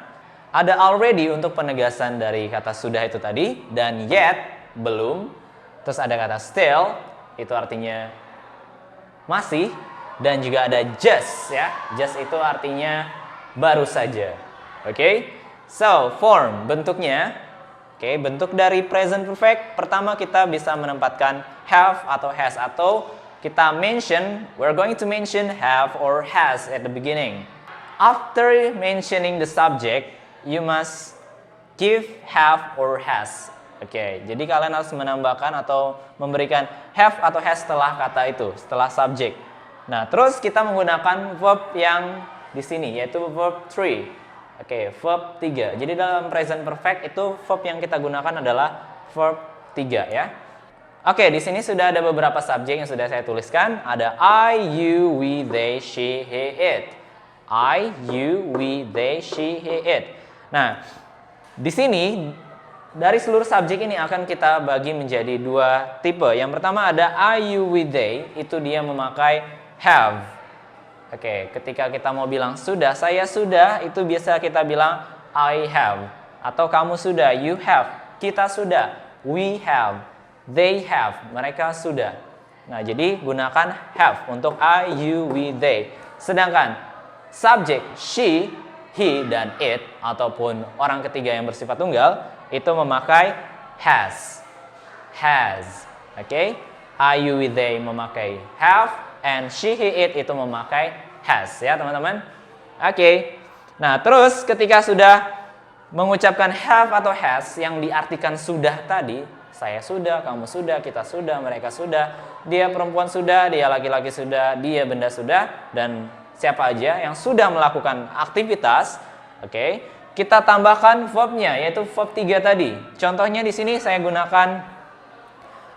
[SPEAKER 3] Ada already untuk penegasan dari kata sudah itu tadi, dan yet, belum. Terus ada kata still, itu artinya masih, dan juga ada just ya. Just itu artinya baru saja. Oke? So, form bentuknya. Oke, bentuk dari present perfect pertama kita bisa menempatkan have atau has, atau kita we're going to mention have or has at the beginning. After mentioning the subject, you must give have or has. Oke, jadi kalian harus menambahkan atau memberikan have atau has setelah kata itu, setelah subject. Nah, terus kita menggunakan verb yang di sini, yaitu verb 3. Oke, verb 3. Jadi dalam present perfect itu verb yang kita gunakan adalah verb 3 ya. Oke, di sini sudah ada beberapa subjek yang sudah saya tuliskan. Ada I, you, we, they, she, he, it. I, you, we, they, she, he, it. Nah, di sini dari seluruh subjek ini akan kita bagi menjadi dua tipe. Yang pertama ada are you with they, itu dia memakai have. Oke, ketika kita mau bilang sudah, saya sudah, itu biasa kita bilang I have. Atau kamu sudah, you have, kita sudah, we have, they have, mereka sudah. Nah, jadi gunakan have untuk I, you, we, they. Sedangkan subjek she, he, dan it, ataupun orang ketiga yang bersifat tunggal, itu memakai has. Has. Oke? I, you, we, they memakai have, and she, he, it itu memakai has. Ya, teman-teman? Oke. Nah, terus ketika sudah mengucapkan have atau has yang diartikan sudah tadi, saya sudah, kamu sudah, kita sudah, mereka sudah, dia perempuan sudah, dia laki-laki sudah, dia benda sudah, dan siapa aja yang sudah melakukan aktivitas, oke, kita tambahkan verbnya, yaitu verb 3 tadi. Contohnya di sini saya gunakan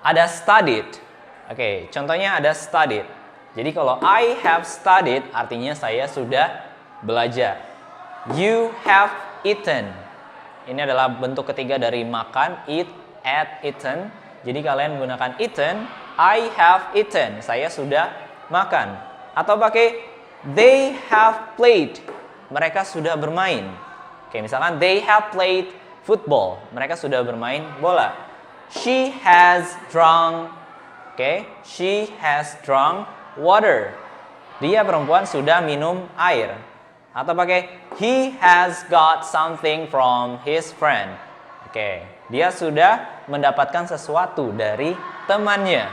[SPEAKER 3] ada studied. Oke, contohnya ada studied. Jadi kalau I have studied, artinya saya sudah belajar. You have eaten. Ini adalah bentuk ketiga dari makan, eat, ate, eaten. Jadi kalian menggunakan eaten, I have eaten, saya sudah makan. Atau pakai they have played, mereka sudah bermain. Oke, misalkan they have played football, mereka sudah bermain bola. She has drunk, oke, she has drunk water. Dia perempuan sudah minum air. Atau pakai he has got something from his friend. Oke, dia sudah mendapatkan sesuatu dari temannya.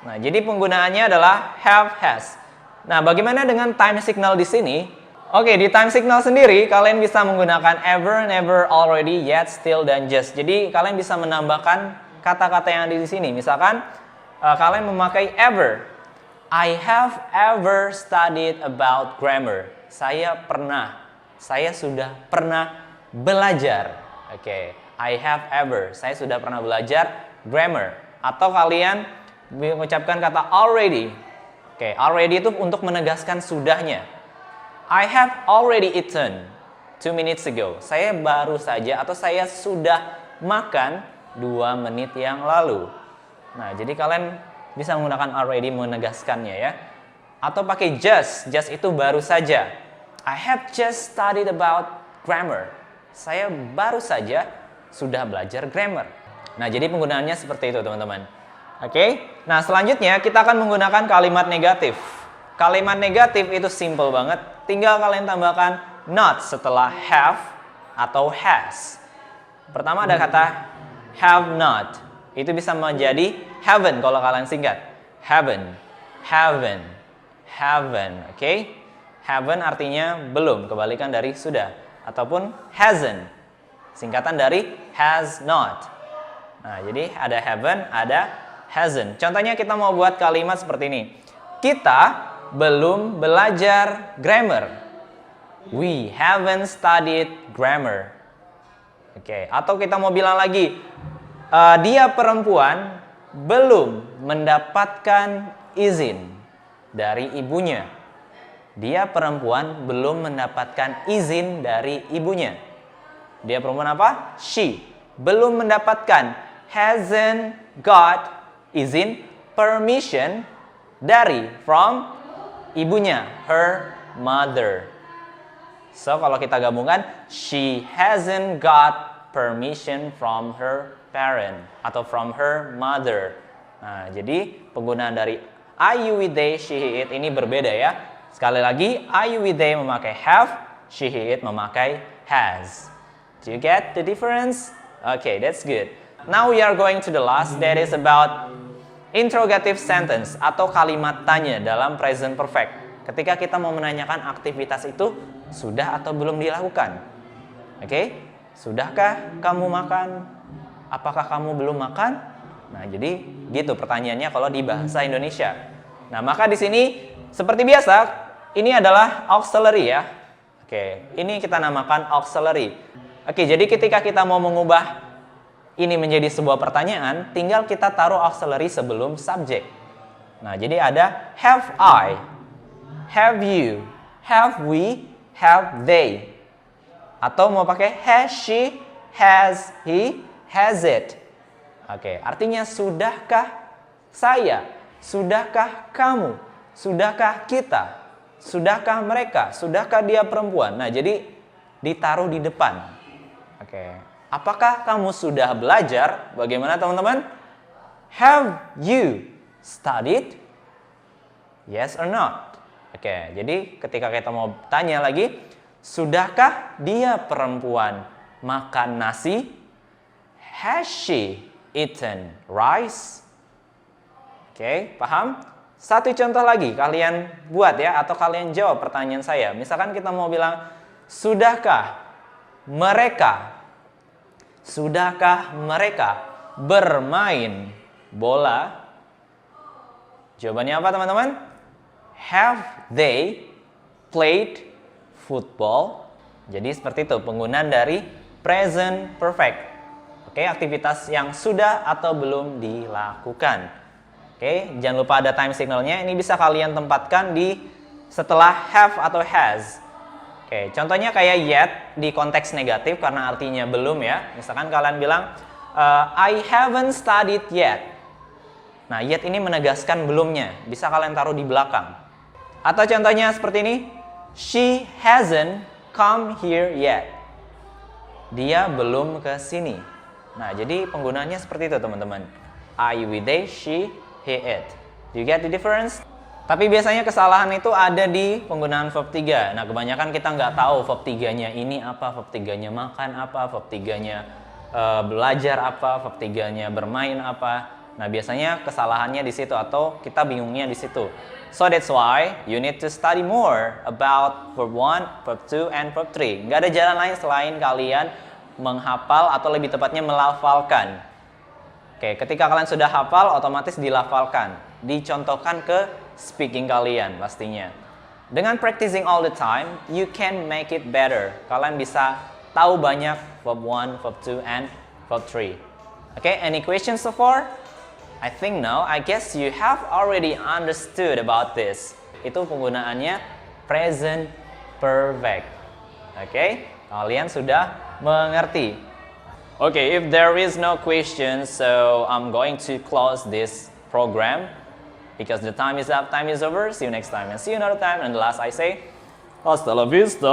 [SPEAKER 3] Nah, jadi penggunaannya adalah have, has. Nah, bagaimana dengan time signal di sini? Oke, di time signal sendiri kalian bisa menggunakan ever, never, already, yet, still, dan just. Jadi kalian bisa menambahkan kata-kata yang ada di sini. Misalkan kalian memakai ever. I have ever studied about grammar. Saya sudah pernah belajar. Oke, I have ever. Saya sudah pernah belajar grammar. Atau kalian mengucapkan kata already. Oke, already itu untuk menegaskan sudahnya. I have already eaten 2 minutes ago. Saya baru saja atau saya sudah makan 2 menit yang lalu. Nah, jadi kalian bisa menggunakan already menegaskannya ya. Atau pakai just. Just itu baru saja. I have just studied about grammar. Saya baru saja sudah belajar grammar. Nah, jadi penggunaannya seperti itu, teman-teman. Oke. Nah, selanjutnya kita akan menggunakan kalimat negatif. Kalimat negatif itu simple banget. Tinggal kalian tambahkan not setelah have atau has. Pertama ada kata have not. Itu bisa menjadi haven't kalau kalian singkat. Haven't, haven't, haven't. Oke? Haven't artinya belum, kebalikan dari sudah. Ataupun hasn't, singkatan dari has not. Nah, jadi ada haven't, ada hasn't. Contohnya kita mau buat kalimat seperti ini. Kita belum belajar grammar. We haven't studied grammar. Oke, atau kita mau bilang lagi, dia perempuan belum mendapatkan izin dari ibunya. Dia perempuan belum mendapatkan izin dari ibunya. Dia perempuan apa? She. Belum mendapatkan. Hasn't got izin, permission dari, from ibunya, her mother. So, kalau kita gabungkan, she hasn't got permission from her parent atau from her mother. Nah, jadi penggunaan dari I, you, we, they, she, he, it ini berbeda ya. Sekali lagi, I, you, we, they memakai have, she, he, it memakai has. Do you get the difference? Okay, that's good. Now we are going to the last, that is about interrogative sentence atau kalimat tanya dalam present perfect. Ketika kita mau menanyakan aktivitas itu sudah atau belum dilakukan. Oke? Sudahkah kamu makan? Apakah kamu belum makan? Nah, jadi gitu pertanyaannya kalau di bahasa Indonesia. Nah, maka di sini seperti biasa ini adalah auxiliary ya. Oke, ini kita namakan auxiliary. Oke, jadi ketika kita mau mengubah ini menjadi sebuah pertanyaan, tinggal kita taruh auxiliary sebelum subjek. Nah, jadi ada have I, have you, have we, have they. Atau mau pakai has she, has he, has it. Oke, artinya sudahkah saya? Sudahkah kamu? Sudahkah kita? Sudahkah mereka? Sudahkah dia perempuan? Nah, jadi ditaruh di depan. Oke. Apakah kamu sudah belajar? Bagaimana teman-teman? Have you studied? Yes or not? Oke, jadi ketika kita mau tanya lagi, sudahkah dia perempuan makan nasi? Has she eaten rice? Oke, paham? Satu contoh lagi, kalian buat ya, atau kalian jawab pertanyaan saya. Misalkan kita mau bilang, sudahkah mereka bermain bola? Jawabannya apa teman-teman? Have they played football? Jadi seperti itu penggunaan dari present perfect. Oke, aktivitas yang sudah atau belum dilakukan. Oke, jangan lupa ada time signalnya. Ini bisa kalian tempatkan di setelah have atau has. Oke, contohnya kayak yet di konteks negatif karena artinya belum ya. Misalkan kalian bilang, I haven't studied yet. Nah, yet ini menegaskan belumnya. Bisa kalian taruh di belakang. Atau contohnya seperti ini, she hasn't come here yet. Dia belum ke sini. Nah, jadi penggunaannya seperti itu teman-teman. I, we, they, she, he, it. Do you get the difference? Tapi biasanya kesalahan itu ada di penggunaan verb 3. Nah, kebanyakan kita nggak tahu verb 3-nya ini apa, verb 3-nya makan apa, verb 3-nya belajar apa, verb 3-nya bermain apa. Nah, biasanya kesalahannya di situ atau kita bingungnya di situ. So that's why you need to study more about verb 1, verb 2, and verb 3. Nggak ada jalan lain selain kalian menghafal atau lebih tepatnya melafalkan. Oke, ketika kalian sudah hafal, otomatis dilafalkan. Dicontohkan ke speaking kalian pastinya. Dengan practicing all the time, you can make it better. Kalian bisa tahu banyak verb 1, verb 2, and verb 3. Okay, any questions so far? I think no. I guess you have already understood about this. Itu penggunaannya present perfect. Okay, kalian sudah mengerti. Okay, if there is no question, so I'm going to close this program because the time is up, time is over. See you next time and see you another time. And the last I say, hasta la vista.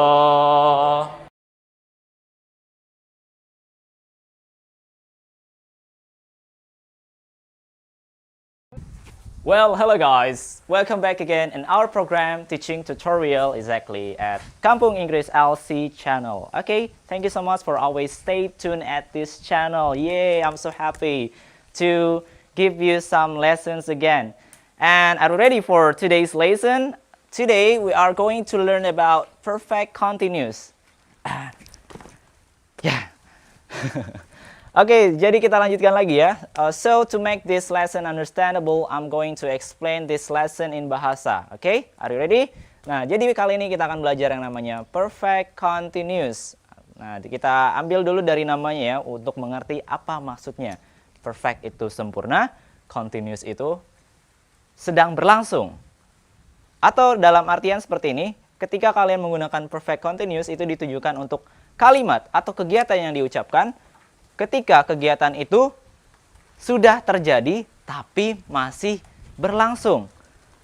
[SPEAKER 3] Well, hello guys. Welcome back again in our program teaching tutorial exactly at Kampung Inggris LC channel. Okay, thank you so much for always stay tuned at this channel. Yay, I'm so happy to give you some lessons again. And are you ready for today's lesson? Today we are going to learn about perfect continuous. Yeah. Oke, jadi kita lanjutkan lagi ya. So to make this lesson understandable, I'm going to explain this lesson in bahasa. Oke, are you ready? Nah, jadi kali ini kita akan belajar yang namanya perfect continuous. Nah, kita ambil dulu dari namanya ya untuk mengerti apa maksudnya. Perfect itu sempurna, continuous itu sedang berlangsung. Atau dalam artian seperti ini, ketika kalian menggunakan perfect continuous itu ditujukan untuk kalimat atau kegiatan yang diucapkan ketika kegiatan itu sudah terjadi tapi masih berlangsung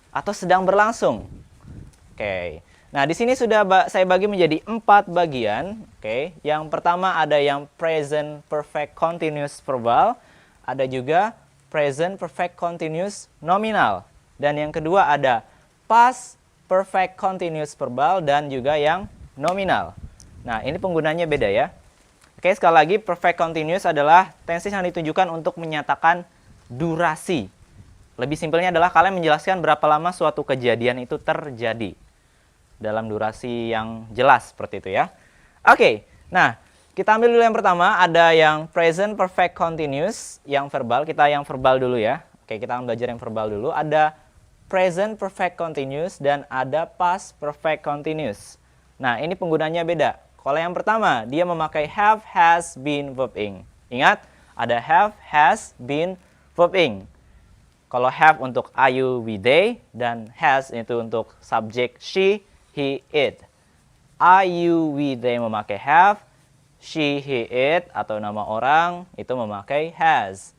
[SPEAKER 3] atau sedang berlangsung. Oke. Nah, di sini sudah saya bagi menjadi 4 bagian. Oke. Yang pertama ada yang present perfect continuous verbal, ada juga present perfect continuous nominal, dan yang kedua ada past perfect continuous verbal dan juga yang nominal. Nah, ini penggunanya beda ya. Oke, sekali lagi perfect continuous adalah tenses yang ditujukan untuk menyatakan durasi. Lebih simpelnya adalah kalian menjelaskan berapa lama suatu kejadian itu terjadi dalam durasi yang jelas seperti itu ya. Oke, nah kita ambil dulu yang pertama, ada yang present perfect continuous yang verbal. Kita yang verbal dulu ya. Oke, kita akan belajar yang verbal dulu. Ada present perfect continuous dan ada past perfect continuous. Nah, ini penggunanya beda. Kalau yang pertama, dia memakai have, has, been, verb ing. Ingat, ada have, has, been, verb ing. Kalau have untuk I, you, we, they, dan has itu untuk subjek she, he, it. I, you, we, they memakai have, she, he, it atau nama orang itu memakai has.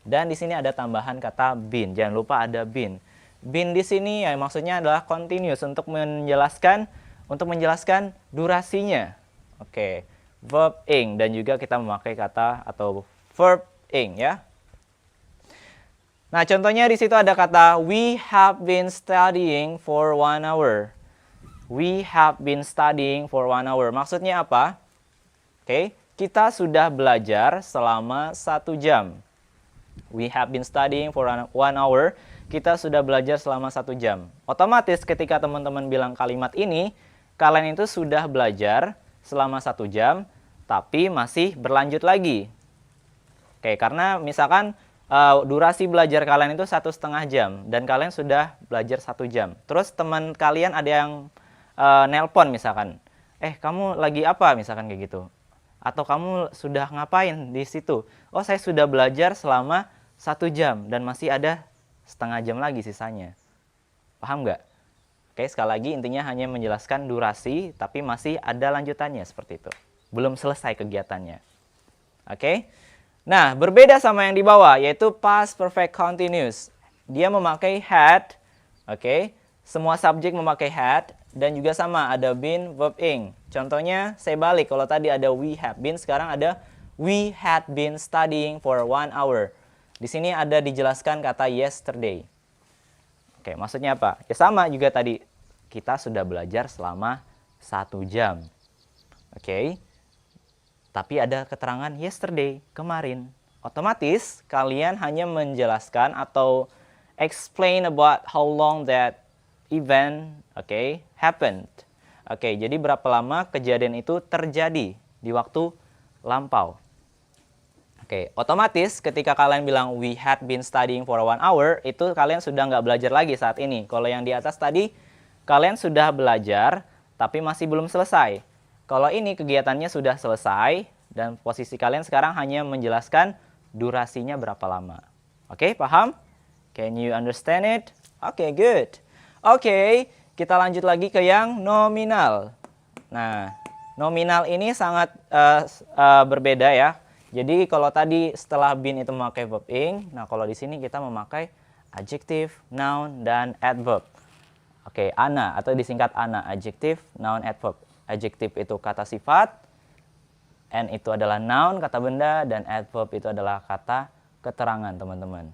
[SPEAKER 3] Dan di sini ada tambahan kata been. Jangan lupa ada been. Been di sini ya maksudnya adalah continuous untuk menjelaskan durasinya. Oke. Verb ing, dan juga kita memakai kata atau verb ing ya. Nah, contohnya di situ ada kata we have been studying for 1 hour. We have been studying for 1 hour. Maksudnya apa? Oke, kita sudah belajar selama 1 jam. We have been studying for 1 hour. Kita sudah belajar selama 1 jam. Otomatis ketika teman-teman bilang kalimat ini, kalian itu sudah belajar selama 1 jam, tapi masih berlanjut lagi. Oke, karena misalkan durasi belajar kalian itu 1,5 jam, dan kalian sudah belajar 1 jam. Terus teman kalian ada yang nelpon misalkan, kamu lagi apa misalkan kayak gitu. Atau kamu sudah ngapain di situ? Oh, saya sudah belajar selama 1 jam dan masih ada setengah jam lagi sisanya. Paham nggak? Oke, sekali lagi intinya hanya menjelaskan durasi, tapi masih ada lanjutannya seperti itu. Belum selesai kegiatannya. Oke? Nah, berbeda sama yang di bawah, yaitu past perfect continuous. Dia memakai had, oke? Semua subjek memakai had, dan juga sama ada been, verb ing. Contohnya saya balik, kalau tadi ada we have been, sekarang ada we had been studying for 1 hour. Di sini ada dijelaskan kata yesterday. Oke, maksudnya apa? Ya sama juga tadi, kita sudah belajar selama 1 jam. Oke, tapi ada keterangan yesterday, kemarin. Otomatis kalian hanya menjelaskan atau explain about how long that event happened. Jadi berapa lama kejadian itu terjadi di waktu lampau. Otomatis ketika kalian bilang we had been studying for 1 hour, itu kalian sudah nggak belajar lagi saat ini. Kalau yang di atas tadi, kalian sudah belajar tapi masih belum selesai. Kalau ini kegiatannya sudah selesai dan posisi kalian sekarang hanya menjelaskan durasinya berapa lama. Oke, paham? Can you understand it? Oke, good. Oke, kita lanjut lagi ke yang nominal. Nah, nominal ini sangat berbeda ya. Jadi kalau tadi setelah been itu memakai verb ing, nah kalau di sini kita memakai adjective, noun, dan adverb. Ana atau disingkat ana, adjective, noun, adverb. Adjective itu kata sifat, and itu adalah noun, kata benda, dan adverb itu adalah kata keterangan, teman-teman.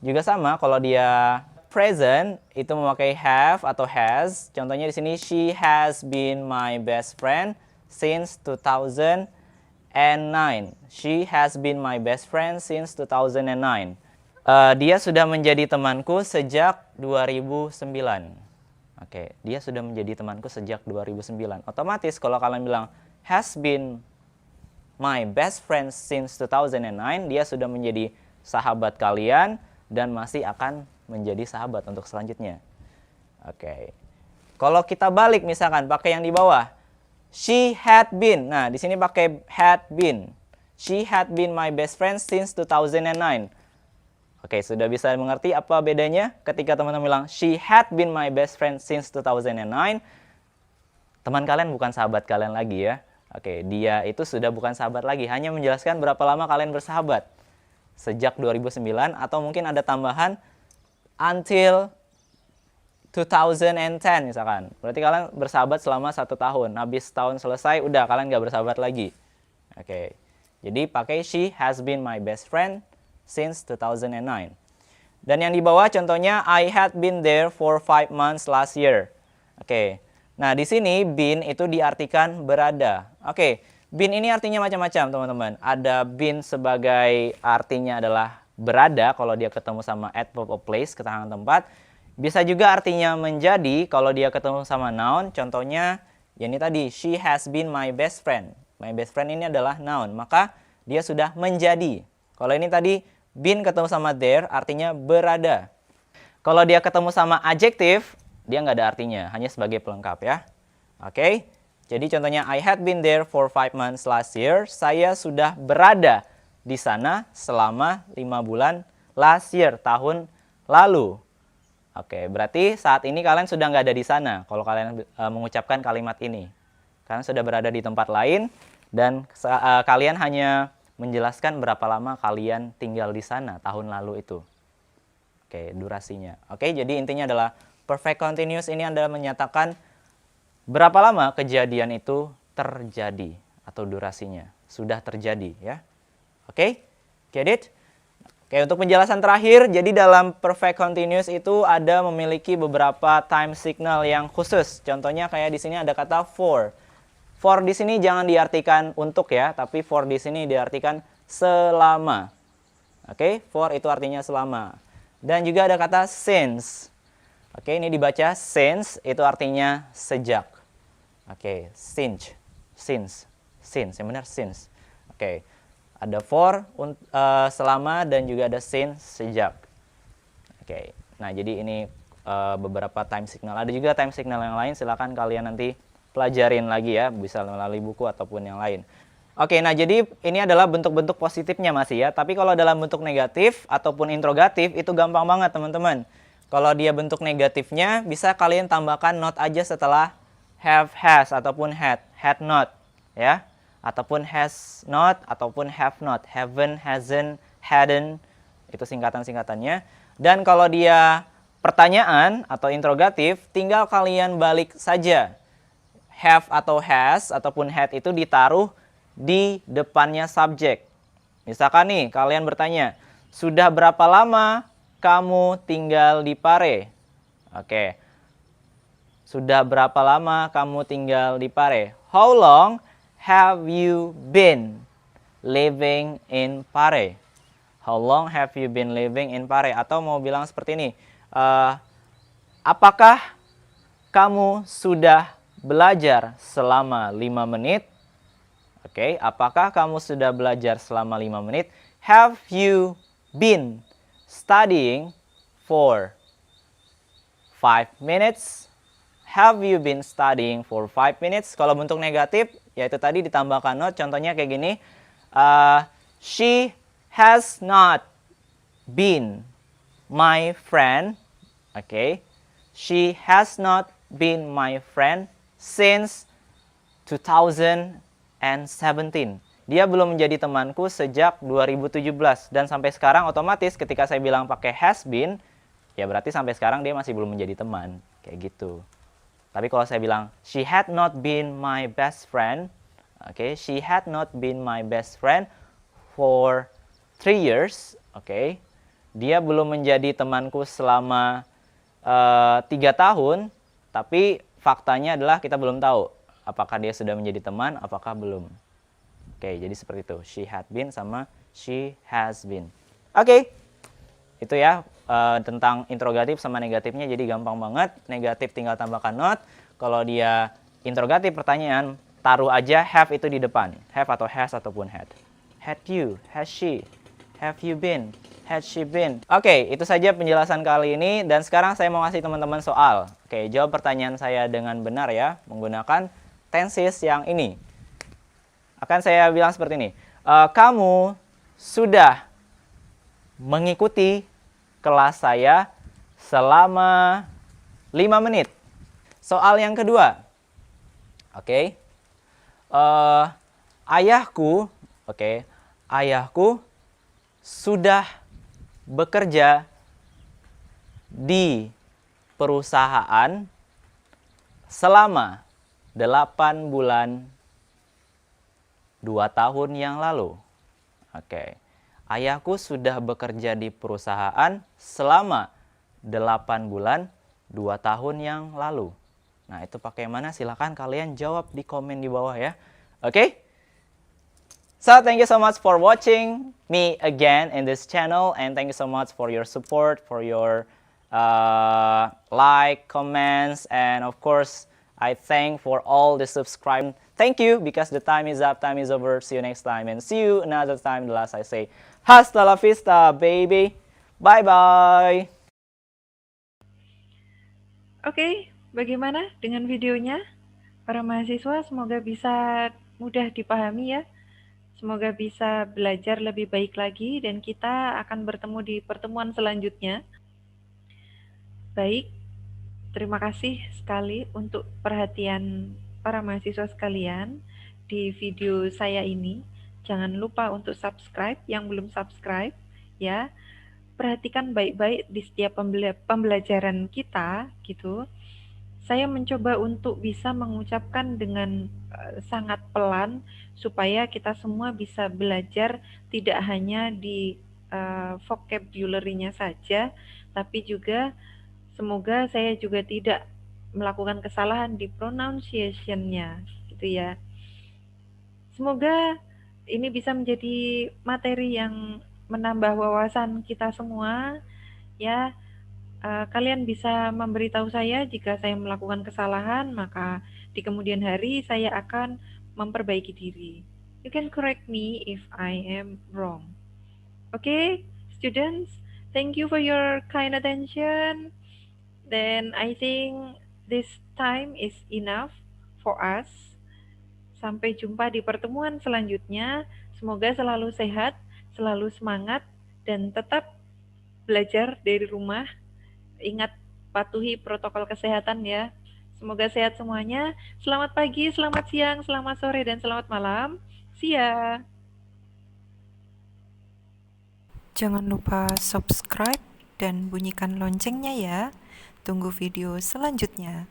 [SPEAKER 3] Juga sama kalau dia present itu memakai have atau has. Contohnya di sini she has been my best friend since 2009. She has been my best friend since 2009. Dia sudah menjadi temanku sejak 2009. Dia sudah menjadi temanku sejak 2009. Otomatis kalau kalian bilang has been my best friend since 2009, dia sudah menjadi sahabat kalian dan masih akan menjadi sahabat untuk selanjutnya. Kalau kita balik misalkan pakai yang di bawah, she had been. Nah, di sini pakai had been. She had been my best friend since 2009. Sudah bisa mengerti apa bedanya ketika teman-teman bilang she had been my best friend since 2009. Teman kalian bukan sahabat kalian lagi ya. Dia itu sudah bukan sahabat lagi, hanya menjelaskan berapa lama kalian bersahabat. Sejak 2009 atau mungkin ada tambahan until 2010 misalkan. Berarti kalian bersahabat selama 1 tahun. Habis tahun selesai, udah kalian nggak bersahabat lagi. Jadi pakai she has been my best friend since 2009. Dan yang di bawah contohnya I had been there for 5 months last year. Nah di sini been itu diartikan berada. Been ini artinya macam-macam teman-teman. Ada been sebagai artinya adalah berada kalau dia ketemu sama adverb of place, keterangan tempat. Bisa juga artinya menjadi kalau dia ketemu sama noun. Contohnya ya ini tadi, she has been my best friend. My best friend ini adalah noun, maka dia sudah menjadi. Kalau ini tadi been ketemu sama there artinya berada. Kalau dia ketemu sama adjective, dia nggak ada artinya, hanya sebagai pelengkap ya. Jadi contohnya I had been there for 5 months last year. Saya sudah berada di sana selama 5 bulan last year, tahun lalu. Berarti saat ini kalian sudah nggak ada di sana kalau kalian mengucapkan kalimat ini. Kalian sudah berada di tempat lain Dan kalian hanya menjelaskan berapa lama kalian tinggal di sana tahun lalu itu. Oke, durasinya. Oke, jadi intinya adalah perfect continuous ini adalah menyatakan berapa lama kejadian itu terjadi atau durasinya sudah terjadi ya. Oke, get it? Oke, untuk penjelasan terakhir, jadi dalam perfect continuous itu ada memiliki beberapa time signal yang khusus. Contohnya kayak di sini ada kata for. For di sini jangan diartikan untuk ya, tapi for di sini diartikan selama. Oke, for itu artinya selama. Dan juga ada kata since. Oke, ini dibaca since, itu artinya sejak. Oke, since. Yang benar since. Oke, ada for selama dan juga ada since sejak. Oke, nah jadi ini beberapa time signal. Ada juga time signal yang lain, silakan kalian nanti pelajarin lagi ya, bisa melalui buku ataupun yang lain. Oke, nah jadi ini adalah bentuk-bentuk positifnya masih ya. Tapi kalau dalam bentuk negatif ataupun interrogatif itu gampang banget teman-teman. Kalau dia bentuk negatifnya bisa kalian tambahkan not aja setelah have, has ataupun had not ya. Ataupun has not ataupun have not, haven't, hasn't, hadn't, itu singkatan-singkatannya. Dan kalau dia pertanyaan atau interrogatif, tinggal kalian balik saja. Have atau has ataupun had itu ditaruh di depannya subjek. Misalkan nih, kalian bertanya, sudah berapa lama kamu tinggal di Pare? Oke. Sudah berapa lama kamu tinggal di Pare? How long have you been living in Pare? How long have you been living in Pare? Atau mau bilang seperti ini, apakah kamu sudah belajar selama 5 menit? Oke, apakah kamu sudah belajar selama 5 menit? Have you been studying for 5 minutes? Have you been studying for 5 minutes? Kalau bentuk negatif, yaitu tadi ditambahkan not. Contohnya kayak gini. She has not been my friend. Oke. She has not been my friend since 2017. Dia belum menjadi temanku sejak 2017. Dan sampai sekarang otomatis ketika saya bilang pakai has been, ya berarti sampai sekarang dia masih belum menjadi teman. Kayak gitu. Tapi kalau saya bilang, she had not been my best friend. Oke, she had not been my best friend for 3 years. Oke, dia belum menjadi temanku selama 3 tahun. Tapi faktanya adalah kita belum tahu apakah dia sudah menjadi teman, apakah belum. Oke, jadi seperti itu. She had been sama she has been. Oke, itu ya tentang interrogatif sama negatifnya, jadi gampang banget. Negatif tinggal tambahkan not. Kalau dia interrogatif pertanyaan, taruh aja have itu di depan. Have atau has ataupun had. Had you, has she, have you been, had she been. Oke, itu saja penjelasan kali ini. Dan sekarang saya mau ngasih teman-teman soal. Oke, jawab pertanyaan saya dengan benar ya, menggunakan tenses yang ini. Akan saya bilang seperti ini. Kamu sudah mengikuti kelas saya selama 5 menit. Soal yang kedua. Oke. Ayahku sudah bekerja di perusahaan selama 8 bulan 2 tahun yang lalu. Oke. Ayahku sudah bekerja di perusahaan selama 8 bulan 2 tahun yang lalu. Nah, itu pakai mana? Silahkan kalian jawab di komen di bawah ya. Oke? So, thank you so much for watching me again in this channel. And thank you so much for your support, for your like, comments, and of course, I thank for all the subscribers. Thank you, because the time is up, time is over. See you next time, and see you another time. The last I say, hasta la vista, baby. Bye-bye.
[SPEAKER 1] Oke, bagaimana dengan videonya? Para mahasiswa semoga bisa mudah dipahami ya. Semoga bisa belajar lebih baik lagi dan kita akan bertemu di pertemuan selanjutnya. Baik, terima kasih sekali untuk perhatian para mahasiswa sekalian. di video saya ini. Jangan lupa untuk subscribe yang belum subscribe ya. Perhatikan baik-baik di setiap pembelajaran kita gitu. Saya mencoba untuk bisa mengucapkan dengan sangat pelan supaya kita semua bisa belajar tidak hanya di vocabulary-nya saja, tapi juga semoga saya juga tidak melakukan kesalahan di pronunciation-nya gitu ya. Semoga ini bisa menjadi materi yang menambah wawasan kita semua ya. Kalian bisa memberitahu saya jika saya melakukan kesalahan, maka di kemudian hari saya akan memperbaiki diri. You can correct me if I am wrong. Okay, students, thank you for your kind attention. Then I think this time is enough for us. Sampai jumpa di pertemuan selanjutnya. Semoga selalu sehat, selalu semangat, dan tetap belajar dari rumah. Ingat patuhi protokol kesehatan ya. Semoga sehat semuanya. Selamat pagi, selamat siang, selamat sore, dan selamat malam. See ya.
[SPEAKER 4] Jangan lupa subscribe dan bunyikan loncengnya ya. Tunggu video selanjutnya.